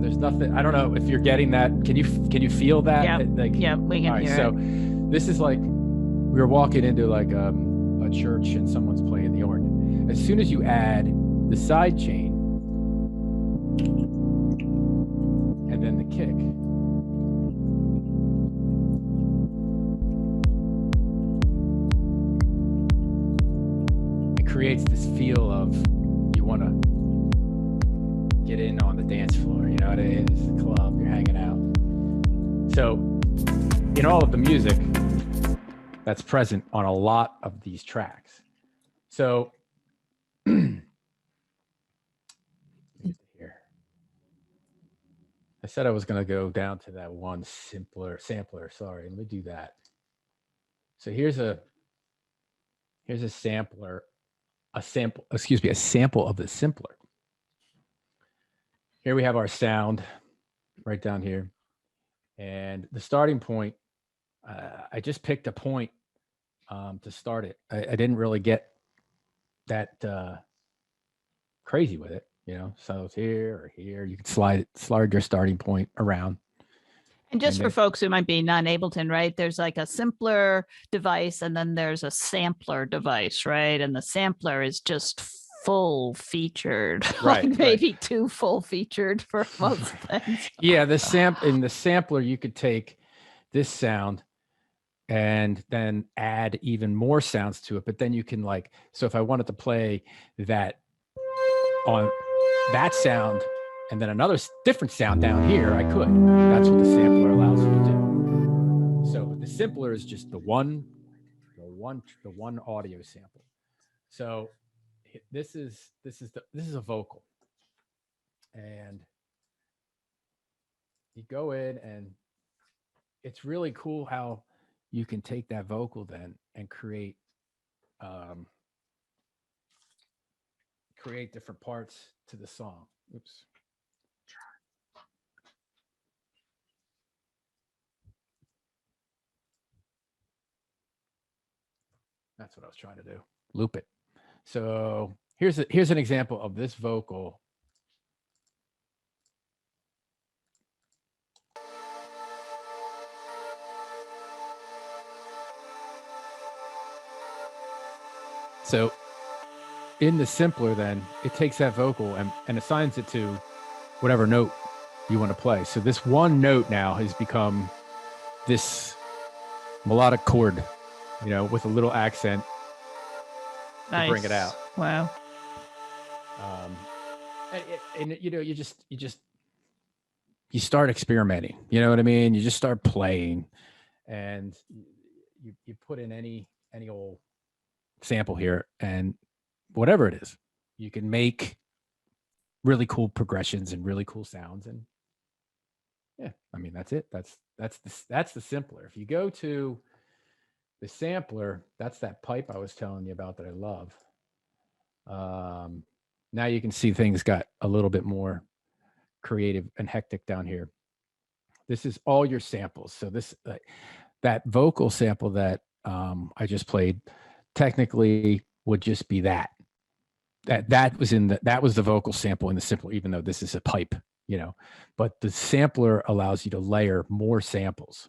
there's nothing. I don't know if you're getting that. Can you feel that? Yeah, like, yeah, we can hear so it. this is like we were walking into like a church and someone's playing the organ. As soon as you add the side chain and then the kick, it creates this feel of you want to get in on the dance floor. You know what it is? The club, you're hanging out. So in all of the music that's present on a lot of these tracks. So here. I said I was going to go down to that one sampler. Sorry, let me do that. So here's a sampler, a sample of the simpler. Here we have our sound right down here. And the starting point, I just picked a point to start it. I didn't really get that crazy with it, so it's here or here. You can slide your starting point around. And just for folks who might be non-Ableton, right? There's like a simpler device and then there's a sampler device, right? And the sampler is just full featured, right, like maybe too full featured for most things. Yeah, in the sampler, you could take this sound and then add even more sounds to it. But then you can so if I wanted to play that on that sound and then another different sound down here, I could. That's what the sampler allows you to do. So the simpler is just the one audio sample. So this is a vocal, and you go in, and it's really cool how you can take that vocal then and create different parts to the song. Oops. That's what I was trying to do. Loop it. So here's an example of this vocal. So in the simpler, then it takes that vocal and assigns it to whatever note you want to play. So this one note now has become this melodic chord, with a little accent to bring it out. Wow. And you start experimenting. You know what I mean? You just start playing, and you put in any old sample here, and whatever it is, you can make really cool progressions and really cool sounds. And yeah, I mean, that's it. That's the simpler. If you go to the sampler, that's that pipe I was telling you about that I love. Now you can see things got a little bit more creative and hectic down here. This is all your samples. So this that vocal sample that I just played technically would just be that was the vocal sample in the simpler, even though this is a pipe, but the sampler allows you to layer more samples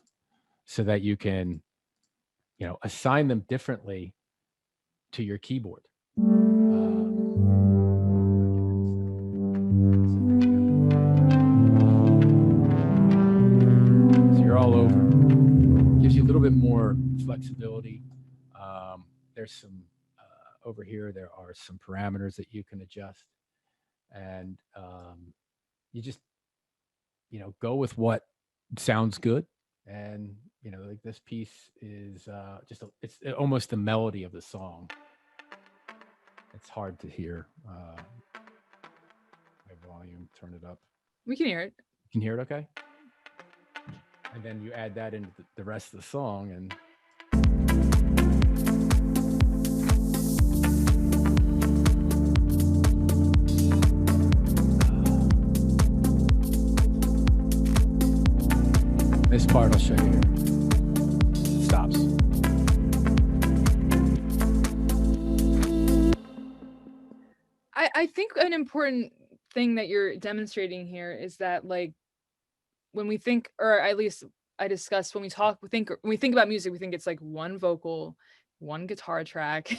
so that you can, assign them differently to your keyboard. So you're all over. Gives you a little bit more flexibility. There's some over here. There are some parameters that you can adjust, and you just go with what sounds good. And like this piece is it's almost the melody of the song. It's hard to hear. My volume, turn it up. We can hear it. You can hear it okay? And then you add that into the rest of the song, and this part I'll show you here. It stops. I think an important thing that you're demonstrating here is that, like, when we think, or at least I discussed when we think about music, we think it's like one vocal, one guitar track.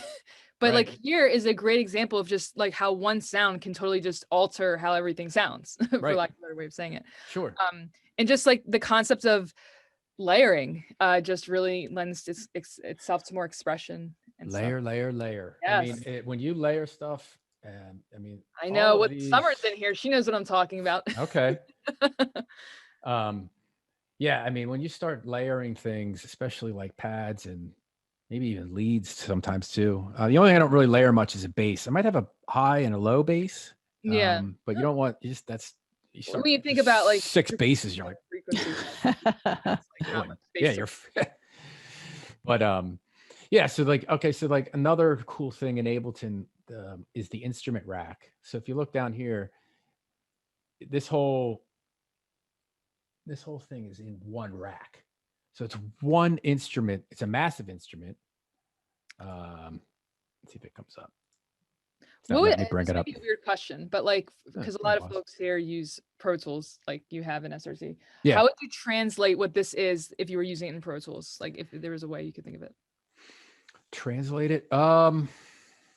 But Right. like here is a great example of just like how one sound can totally just alter how everything sounds, for Right. lack of a better way of saying it. Sure. And just like the concept of layering just really lends itself to more expression and Layer, stuff. layer. Yes. I mean, when you layer stuff, I mean, I know all what of Summer's these- in here. She knows what I'm talking about. Okay. Yeah, I mean, when you start layering things, especially like pads and maybe even leads sometimes too. The only thing I don't really layer much is a bass. I might have a high and a low bass. Yeah. But you don't want you start When you think about like 6 basses, you're like, frequency. boy. Yeah, you're but yeah, so like, okay, so like another cool thing in Ableton is the instrument rack. So if you look down here, this whole thing is in one rack. So it's one instrument. It's a massive instrument. Let's see if it comes up. It's not letting me bring it up. This might be a weird question, but like, because a lot of pause. folks here use Pro Tools, like you have in SRT. Yeah. How would you translate what this is if you were using it in Pro Tools? Like, if there was a way you could think of it. Translate it.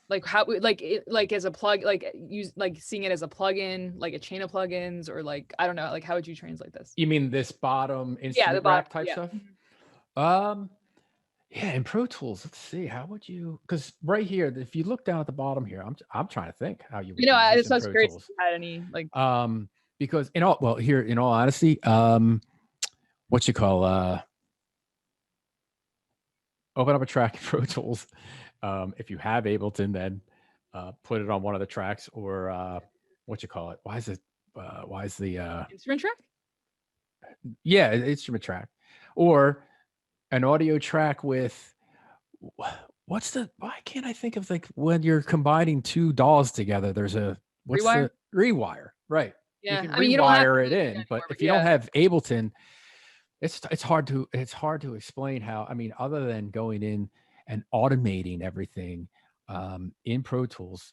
Like how, like as a plug, like use, like seeing it as a plugin, like a chain of plugins, or like, I don't know, like how would you translate this? You mean this bottom instrument rack type stuff? Yeah, in Pro Tools, let's see. How would you? Because right here, if you look down at the bottom here, I'm trying to think how you would. You know, I use just this in was Pro curious Tools. if you had any like. Because in all honesty, what you call open up a track in Pro Tools. If you have Ableton, then put it on one of the tracks, or what you call it. Why is the Instrument track? Yeah, an instrument track, or an audio track with why can't I think of, like, when you're combining two DAWs together, there's a Rewire? the rewire, right? Yeah, You can I mean, you don't have rewire to it do in, anymore, but but if you don't yeah. have Ableton, it's hard to explain how. I mean, other than going in and automating everything in Pro Tools,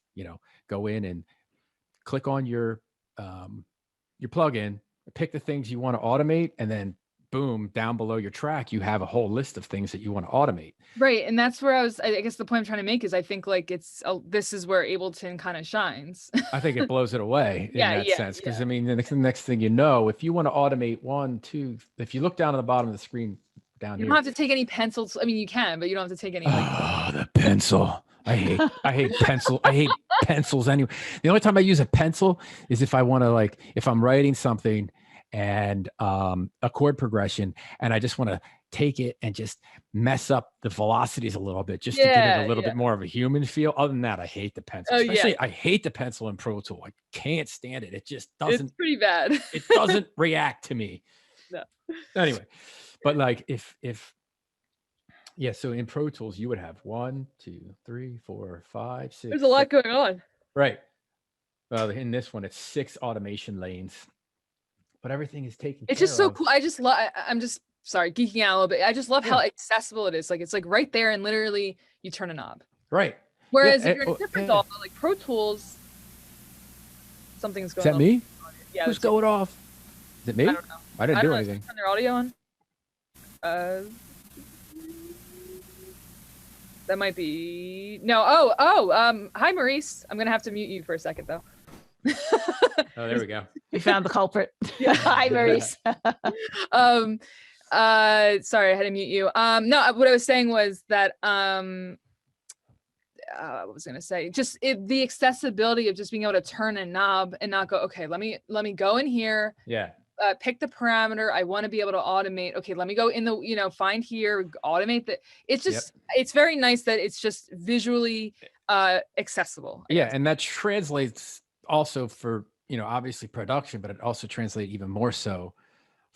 go in and click on your plugin, pick the things you want to automate, and then boom, down below your track, you have a whole list of things that you want to automate. Right. And that's where I guess the point I'm trying to make is I think like this is where Ableton kind of shines. I think it blows it away in that sense. Because I mean, the next thing you know, if you want to automate if you look down at the bottom of the screen down here. You don't have to take any pencils. I mean, you can, but you don't have to take any. Like, the pencil. I hate pencil. I hate pencils anyway. The only time I use a pencil is if I want to, if I'm writing something and a chord progression, and I just want to take it and just mess up the velocities a little bit, just to give it a little bit more of a human feel. Other than that, I hate the pencil. Especially, I hate the pencil in Pro Tool. I can't stand it. It just doesn't. It's pretty bad. It doesn't react to me. No. Anyway, but so in Pro Tools, you would have 1, 2, 3, 4, 5, 6. There's a lot going on. Right. In this one, it's 6 automation lanes, but everything is taken. It's just so cool. I just love. I'm just sorry, geeking out a little bit. I just love how accessible it is. Like, it's like right there, and literally you turn a knob. Right. Whereas if you're in a different DAW, like Pro Tools, something's going on. Is that me? Yeah. Who's going off? Is it me? I don't know. I didn't do anything. Turn their audio on. That might be no. Hi Maurice. I'm gonna have to mute you for a second though. Oh, there we go. We found the culprit. Yeah. Hi, Maurice. Sorry, I had to mute you. No, what I was saying was that what was I gonna say? Just the accessibility of just being able to turn a knob and not go, okay, let me go in here. Yeah. Pick the parameter. I want to be able to automate. Okay, let me go in the, find here, automate that. It's just, it's very nice that it's just visually accessible. Yeah. And that translates also for, obviously production, but it also translates even more so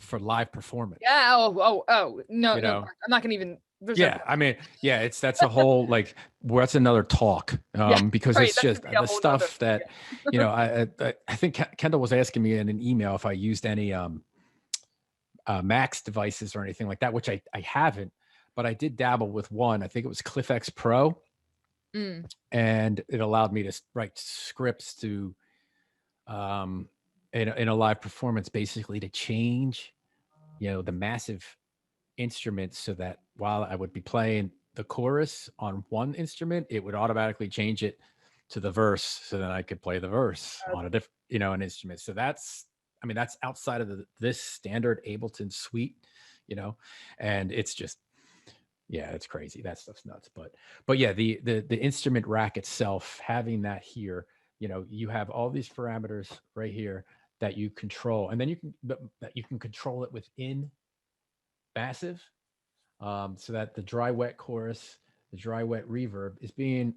for live performance. Yeah. Oh. No, You no. know? I'm not gonna even. There's Yeah, I mean, yeah, that's a whole like that's another talk, Yeah, because right, it's that just could be a the whole nother- stuff that I think Kendall was asking me in an email if I used any Max devices or anything like that, which I haven't, but I did dabble with one. I think it was CliffX Pro, and it allowed me to write scripts to in a live performance, basically to change the massive instruments so that while I would be playing the chorus on one instrument, it would automatically change it to the verse so then I could play the verse on a different, an instrument. So that's outside of this standard Ableton suite, and it's just, yeah, it's crazy. That stuff's nuts. But yeah, the instrument rack itself, having that here, you have all these parameters right here that you control, and then you can control it within Massive, so that the dry wet chorus, the dry wet reverb is being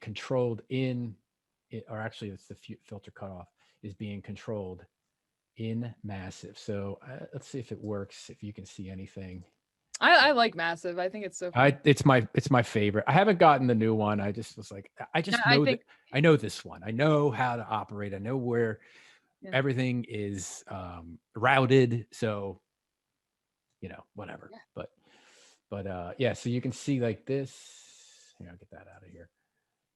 controlled or actually it's the filter cutoff is being controlled in Massive. So let's see if it works, if you can see anything. I like Massive. I think it's so fun. It's my favorite. I haven't gotten the new one. I just was like, I know this one. I know how to operate. I know where everything is routed. So whatever. Yeah. But yeah, so you can see like this. Here, I'll get that out of here.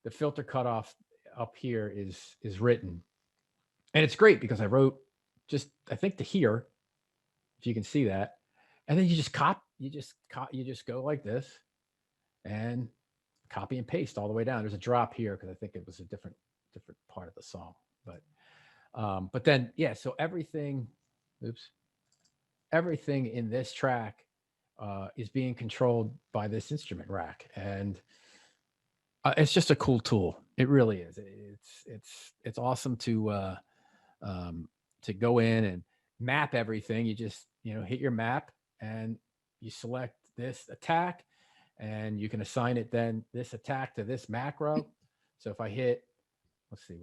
The filter cutoff up here is written, and it's great because I wrote I think to here, if you can see that, and then you just go like this and copy and paste all the way down. There's a drop here because I think it was a different part of the song, but then yeah, so everything in this track is being controlled by this instrument rack, and it's just a cool tool. It really is. It's awesome to go in and map everything. You just hit your map and you select this attack, and you can assign it then this attack to this macro. So if I hit, let's see,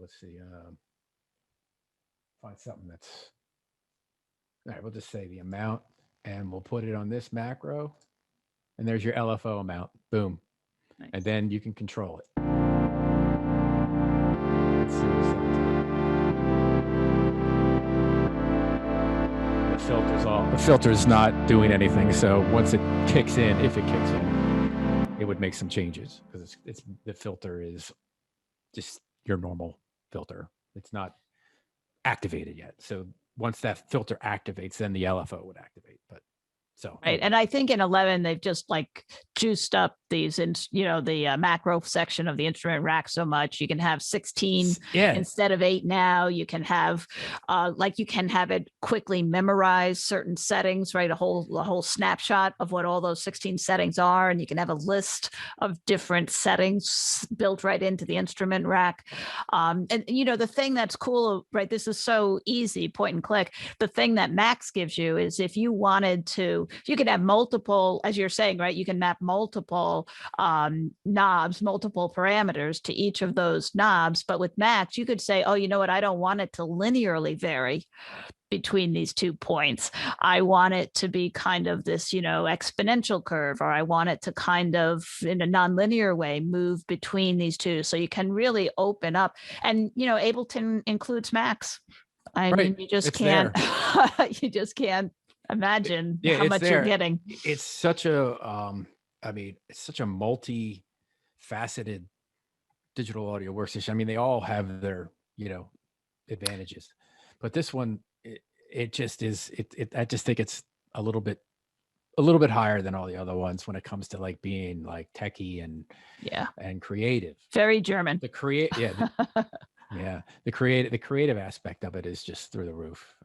find something that's all right. We'll just say the amount, and we'll put it on this macro, and there's your LFO amount. Boom. Nice. And then you can control it. Let's see what's up. The filter's not doing anything. So once it kicks in, if it kicks in, it would make some changes because it's the filter is just your normal filter. It's not activated yet. So once that filter activates, then the LFO would activate. But so right, and I think in 11 they've just like juiced up these, the macro section of the instrument rack so much. You can have 16 instead of 8 now. You can have you can have it quickly memorize certain settings, right? A whole snapshot of what all those 16 settings are, and you can have a list of different settings built right into the instrument rack. And the thing that's cool, right? This is so easy, point and click. The thing that Max gives you is if you wanted to, you can have multiple, as you're saying, right? You can map multiple knobs, multiple parameters to each of those knobs. But with Max, you could say, oh, you know what? I don't want it to linearly vary between these 2 points. I want it to be kind of this, exponential curve, or I want it to kind of in a nonlinear way move between these two. So you can really open up, and Ableton includes Max. I mean, you just can't you just can't imagine how much you're getting. It's such a it's such a multi-faceted digital audio workstation. I mean, they all have their advantages, but this one it just is I just think it's a little bit higher than all the other ones when it comes to like being like techie and creative. Very German. The creative aspect of it is just through the roof.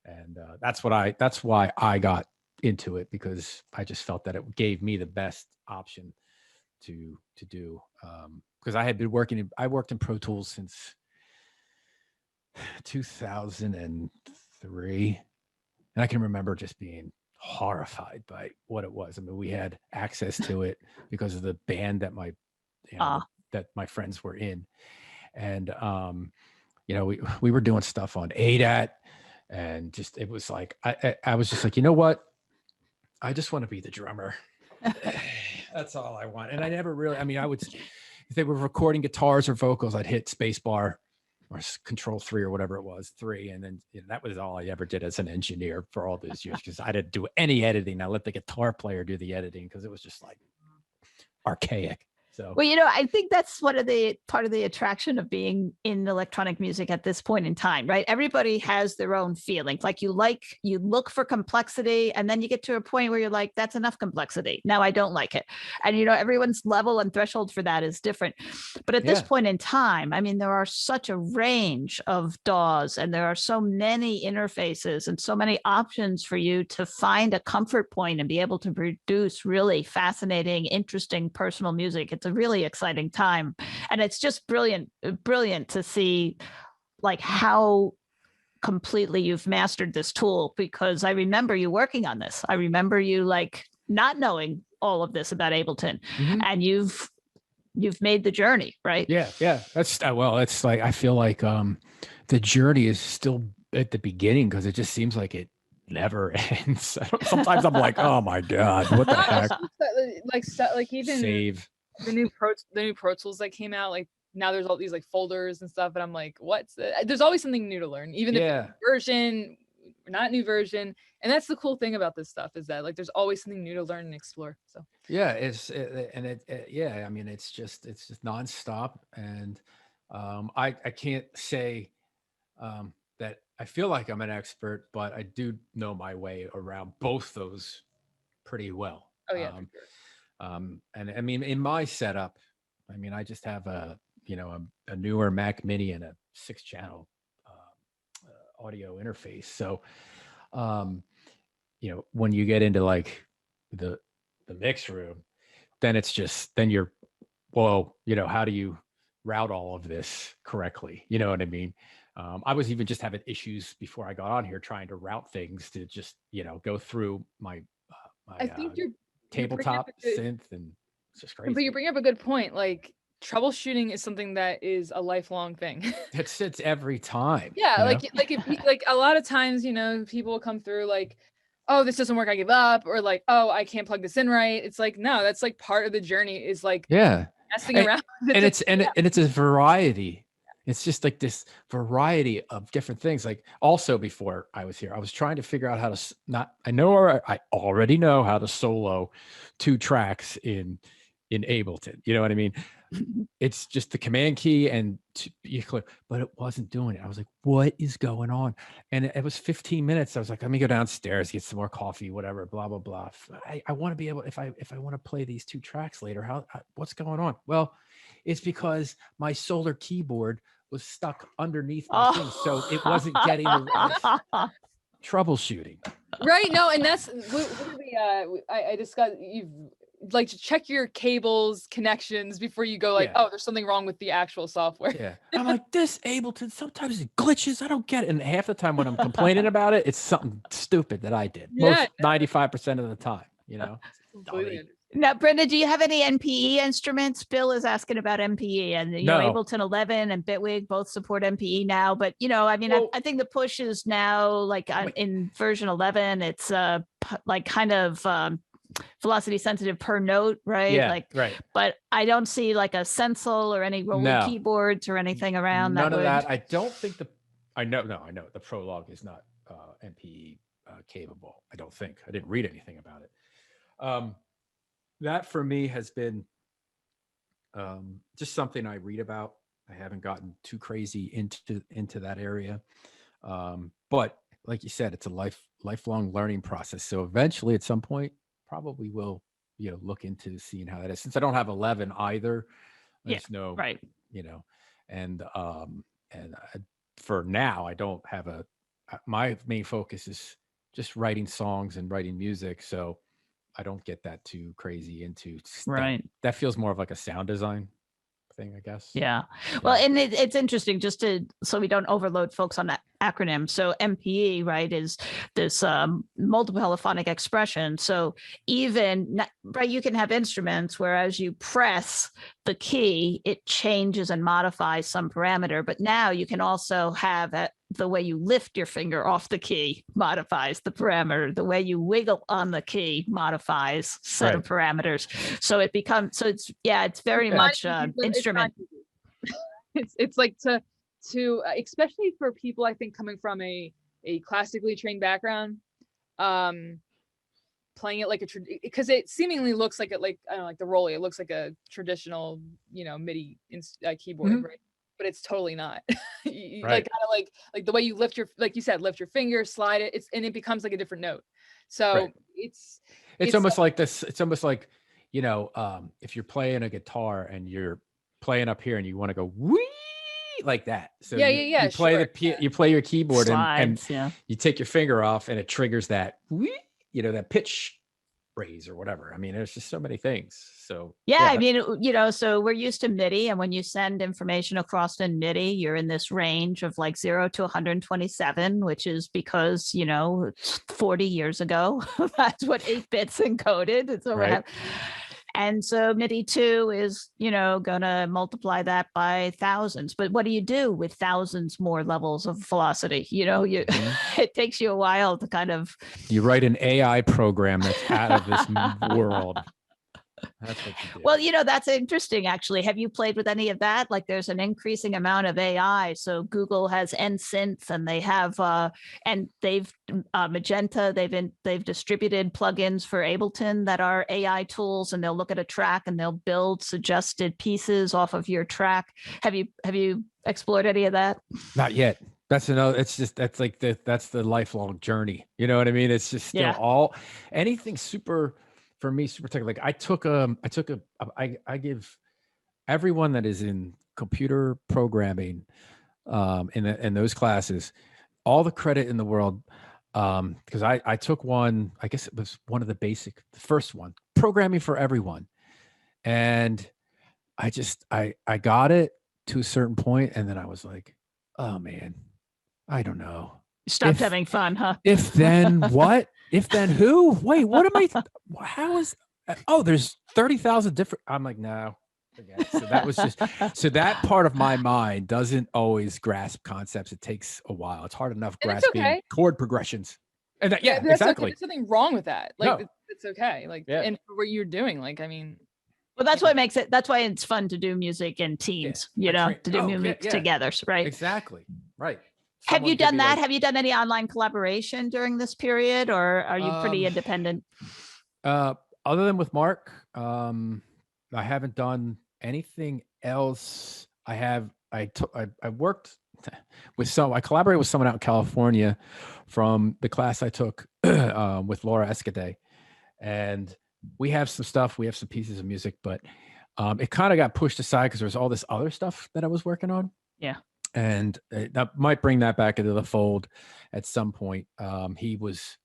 And that's why I got into it, because I just felt that it gave me the best option to do, because I worked in Pro Tools since 2003, and I can remember just being horrified by what it was. I mean, we had access to it because of the band that my friends were in, and we were doing stuff on ADAT And just, it was like, I was just like, you know what? I just want to be the drummer. That's all I want. And I never really, I mean, I would, if they were recording guitars or vocals, I'd hit space bar or control 3 or whatever it was, 3. And then that was all I ever did as an engineer for all those years, because I didn't do any editing. I let the guitar player do the editing because it was just like archaic. So, well, I think that's part of the attraction of being in electronic music at this point in time, right? Everybody has their own feelings. Like you look for complexity, and then you get to a point where you're like, that's enough complexity. Now I don't like it. And, everyone's level and threshold for that is different. But at this point in time, I mean, there are such a range of DAWs, and there are so many interfaces and so many options for you to find a comfort point and be able to produce really fascinating, interesting, personal music. It's a really exciting time, and it's just brilliant to see like how completely you've mastered this tool, because I remember you working on this. I remember you like not knowing all of this about Ableton, and you've made the journey, right? Yeah. That's well, it's like, I feel like the journey is still at the beginning, because it just seems like it never ends. Sometimes I'm like, oh my God, what the heck? Like even Save. the new Pro Tools that came out, like now there's all these like folders and stuff, and I'm like, there's always something new to learn, even if it's version, not new version. And that's the cool thing about this stuff, is that like there's always something new to learn and explore. So yeah, I mean, it's just nonstop. And I can't say that I feel like I'm an expert, but I do know my way around both those pretty well. Oh yeah. And I mean, in my setup, I mean, I just have a newer Mac Mini and a 6-channel audio interface. So, when you get into like the mix room, then it's just, then you're, well, how do you route all of this correctly? You know what I mean? I was even just having issues before I got on here trying to route things to just, go through my I think you're tabletop synth, and it's just crazy. But you bring up a good point. Like troubleshooting is something that is a lifelong thing. It's every time. Yeah, like a lot of times, people will come through like, oh, this doesn't work, I give up, or like, oh, I can't plug this in right. It's like, no, that's like part of the journey, is like messing around. And it's a variety. It's just like this variety of different things. Like also before I was here, I was trying to figure out how to I already know how to solo 2 tracks in Ableton. You know what I mean? It's just the command key and you click, but it wasn't doing it. I was like, what is going on? And it was 15 minutes. I was like, let me go downstairs, get some more coffee, whatever, blah, blah, blah. I want to be able, if I want to play these 2 tracks later, what's going on? Well, it's because my solar keyboard was stuck underneath my thing, so it wasn't getting the troubleshooting. Right. No, and that's I discussed. You've like to check your cables connections before you go. Like, oh, there's something wrong with the actual software. Yeah, I'm like, this Ableton sometimes it glitches. I don't get it, and half the time when I'm complaining about it, it's something stupid that I did. Most 95% of the time, Now, Brenda, do you have any NPE instruments? Bill is asking about NPE, and Ableton 11 and Bitwig both support NPE now. But I mean, I think the push is now like in version 11, it's like kind of velocity sensitive per note, right? Yeah, right. But I don't see like a Sensel or any roller keyboards or anything around. None of that. I don't think I know the Prologue is not NPE capable. I don't think. I didn't read anything about it. That for me has been just something I read about. I haven't gotten too crazy into that area. But like you said, it's a lifelong learning process. So eventually at some point, probably will, look into seeing how that is. Since I don't have 11 either, there's no, right. And for now, I don't have my main focus is just writing songs and writing music. So I don't get that too crazy into that feels more of like a sound design thing, I guess. Yeah. Well, and it's interesting so we don't overload folks on that acronym. So MPE, right, is this multiple polyphonic expression. So even, right, you can have instruments where as you press the key, it changes and modifies some parameter. But now you can also have the way you lift your finger off the key modifies the parameter. The way you wiggle on the key modifies set of parameters. So it becomes, so it's very much instrument. It's like to especially for people, I think, coming from a classically trained background, playing it like because it seemingly looks like I don't know, like the Rolly, it looks like a traditional, MIDI keyboard, right? But it's totally not. Like kind of like the way you lift like you said, lift your finger, slide it, and it becomes like a different note. So it's almost like this. It's almost like, if you're playing a guitar and you're playing up here and you want to go wee like that. So you play you play your keyboard Slides, and you take your finger off and it triggers that wee, that pitch raise or whatever. I mean, there's just so many things. So I mean, so we're used to MIDI, and when you send information across in MIDI, you're in this range of like 0 to 127, which is because 40 years ago that's what 8 bits encoded. So and so MIDI 2 is, going to multiply that by thousands. But what do you do with thousands more levels of velocity? It takes you a while to kind of. You write an AI program that's out of this world. That's what you do. Well, that's interesting, actually. Have you played with any of that? Like, there's an increasing amount of AI. So Google has NSynth, and they have, and they've Magenta. They've distributed plugins for Ableton that are AI tools, and they'll look at a track and they'll build suggested pieces off of your track. Have you explored any of that? Not yet. That's the lifelong journey. You know what I mean? It's just still anything super. For me, super technical. Like I give everyone that is in computer programming, in those classes, all the credit in the world, because I took one. I guess it was one of the first one, programming for everyone, and I got it to a certain point, and then I was like, oh man, I don't know. Stopped having fun, huh? If then what? If then who? Wait, what am I? How is? Oh, there's 30,000 different. I'm like, no, forget it. So that was just. So that part of my mind doesn't always grasp concepts. It takes a while. It's hard enough grasping chord progressions. And exactly. Okay. There's nothing wrong with that. Like, it's okay. Like, and for what you're doing, like, I mean. Well, that's what makes it. That's why it's fun to do music in teams. To do music together, right? Exactly. Right. Have you done that? Have you done any online collaboration during this period, or are you pretty independent? Other than with Mark, I haven't done anything else. I worked with I collaborated with someone out in California from the class I took with Laura Escade, and we have some stuff. We have some pieces of music, but it kind of got pushed aside because there's all this other stuff that I was working on. Yeah. And that might bring that back into the fold at some point. He was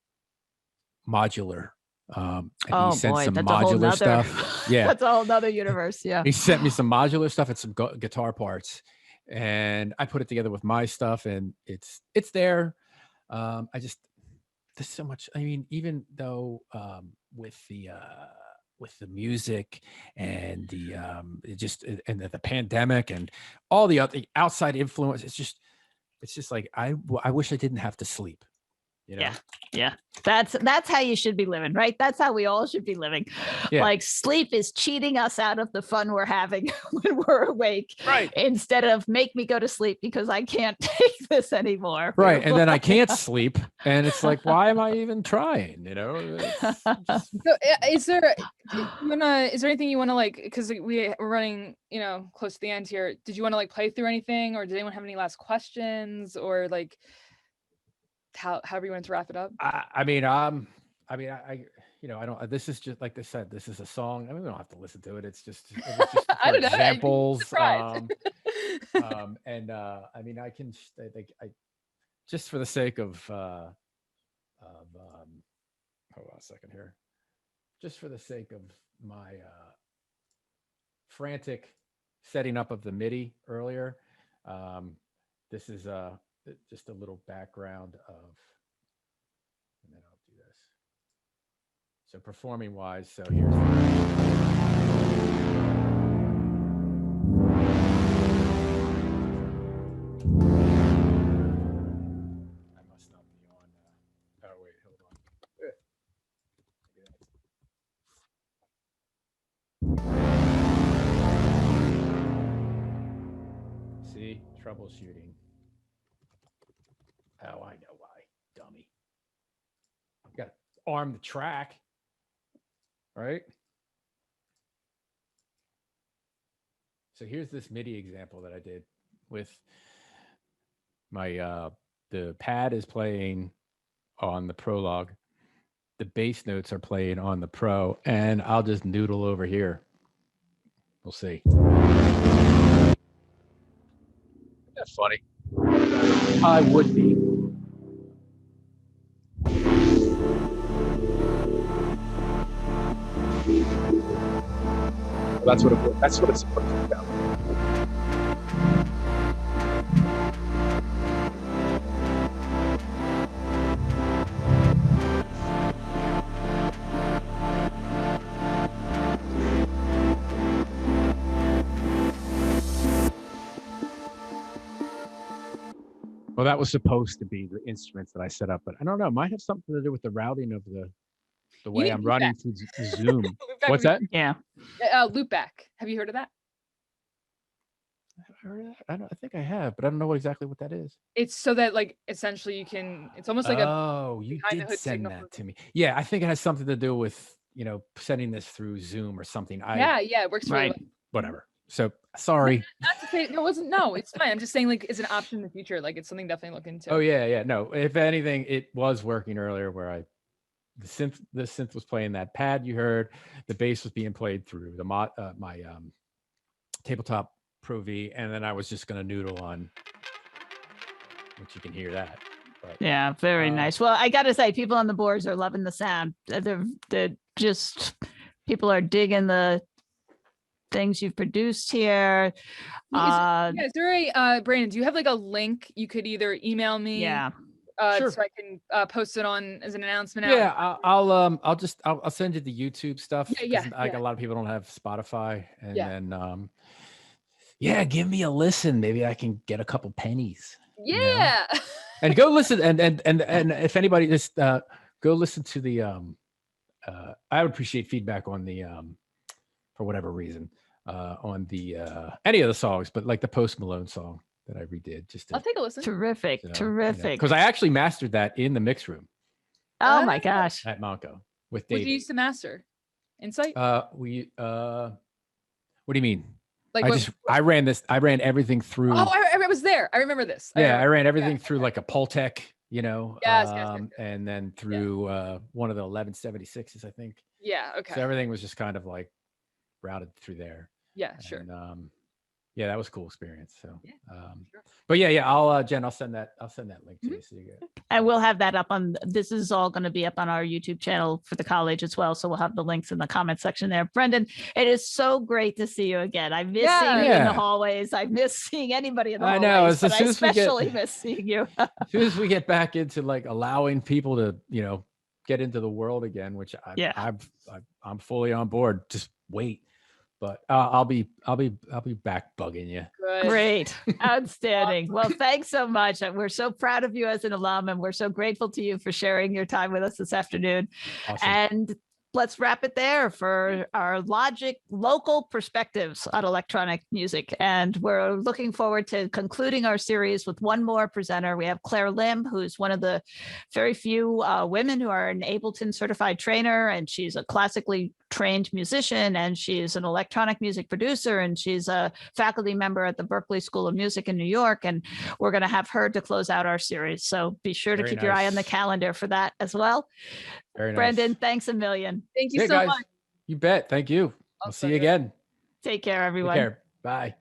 modular. And he sent some modular stuff. Yeah. That's a whole nother universe. Yeah. He sent me some modular stuff and some guitar parts. And I put it together with my stuff, and it's there. There's so much. I mean, even though with the music and the the pandemic and all the other outside influence, it's just like I wish I didn't have to sleep. Yeah. That's how you should be living, right? That's how we all should be living. Yeah. Like, sleep is cheating us out of the fun we're having when we're awake. Right. Instead of make me go to sleep because I can't take this anymore. Right. And then I can't sleep. And it's like, why am I even trying? So is there anything you want to, like, because we're running, close to the end here. Did you want to, like, play through anything, or did anyone have any last questions, or like however you want to wrap it up? I don't. This is just like they said. This is a song. I mean, we don't have to listen to it. It was just I don't know. Examples. I mean, I can. I just for the sake of hold on a second here. Just for the sake of my frantic setting up of the MIDI earlier, this is just a little background of, and then I'll do this. So performing wise, so here's I must not be on. Oh wait, hold on. See, troubleshooting. Oh, I know why, dummy. I've got to arm the track, right? So here's this MIDI example that I did with my, the pad is playing on the Prologue. The bass notes are playing on the Pro, and I'll just noodle over here. We'll see. That's funny. I would be. Well, that's what it. That's what it's supposed to be about. Well, that was supposed to be the instruments that I set up, but I don't know. It might have something to do with the routing of the way I'm running through Zoom. What's that? Yeah. Loopback. Have you heard of that? Have I heard of that? I think I have, but I don't know exactly what that is. It's so that like essentially you can. It's almost like oh, you behind the did hood send signal. that to me. Yeah, I think it has something to do with sending this through Zoom or something. Yeah, it works really Right. well. Whatever. So sorry. Not to say no, it wasn't. No, it's fine. I'm just saying like it's an option in the future. Like it's something definitely look into. Oh yeah. No, if anything, it was working earlier where the synth was playing that pad you heard, the bass was being played through the my tabletop Pro V, and then I was just gonna noodle on, which you can hear that. But, Yeah, very nice. Well, I got to say, people on the boards are loving the sound. They're just, people are digging the things you've produced here. Is there a Brandon? Do you have like a link you could either email me? Yeah. Sure. So I can post it on as an announcement. Yeah, I'll send you the YouTube stuff. Yeah. Like a lot of people don't have Spotify, and Yeah. then give me a listen. Maybe I can get a couple pennies. Yeah. And go listen, and if anybody just go listen to the I would appreciate feedback on the for whatever reason on the any of the songs, but like the Post Malone song that I redid. I'll take a listen. Terrific. Terrific. Because I actually mastered that in the mix room Oh my gosh. at Montco with What David. did you use to master? Insight? What do you mean? Like I ran everything through. Oh, I was there. I remember this. I ran everything through like a Pultec, Yes. and then through one of the 1176s, I think. Yeah. Okay. So everything was just kind of like routed through there. Yeah. Sure. And, that was a cool experience. So, Sure. but I'll Jen, I'll send that link to you so you get it. And we'll have that up on, this is all going to be up on our YouTube channel for the college as well. So we'll have the links in the comment section there. Brendan, it is so great to see you again. I miss seeing you in the hallways. I miss seeing anybody in the hallways. I know. But I especially miss seeing you. As soon as we get back into like allowing people to, get into the world again, which I'm fully on board. Just wait. But I'll be back bugging you. Good. Great. Outstanding. Well, thanks so much. We're so proud of you as an alum, and we're so grateful to you for sharing your time with us this afternoon. Awesome. And let's wrap it there for our local perspectives on electronic music. And we're looking forward to concluding our series with one more presenter. We have Claire Lim, who's one of the very few women who are an Ableton certified trainer, and she's a classically trained musician, and she's an electronic music producer, and she's a faculty member at the Berklee School of Music in New York. And we're going to have her to close out our series. So be sure to keep your eye on the calendar for that as well. Very nice. Brendan, thanks a million. Thank you so much. You bet. Thank you. I'll see you again. Take care, everyone. Take care. Bye.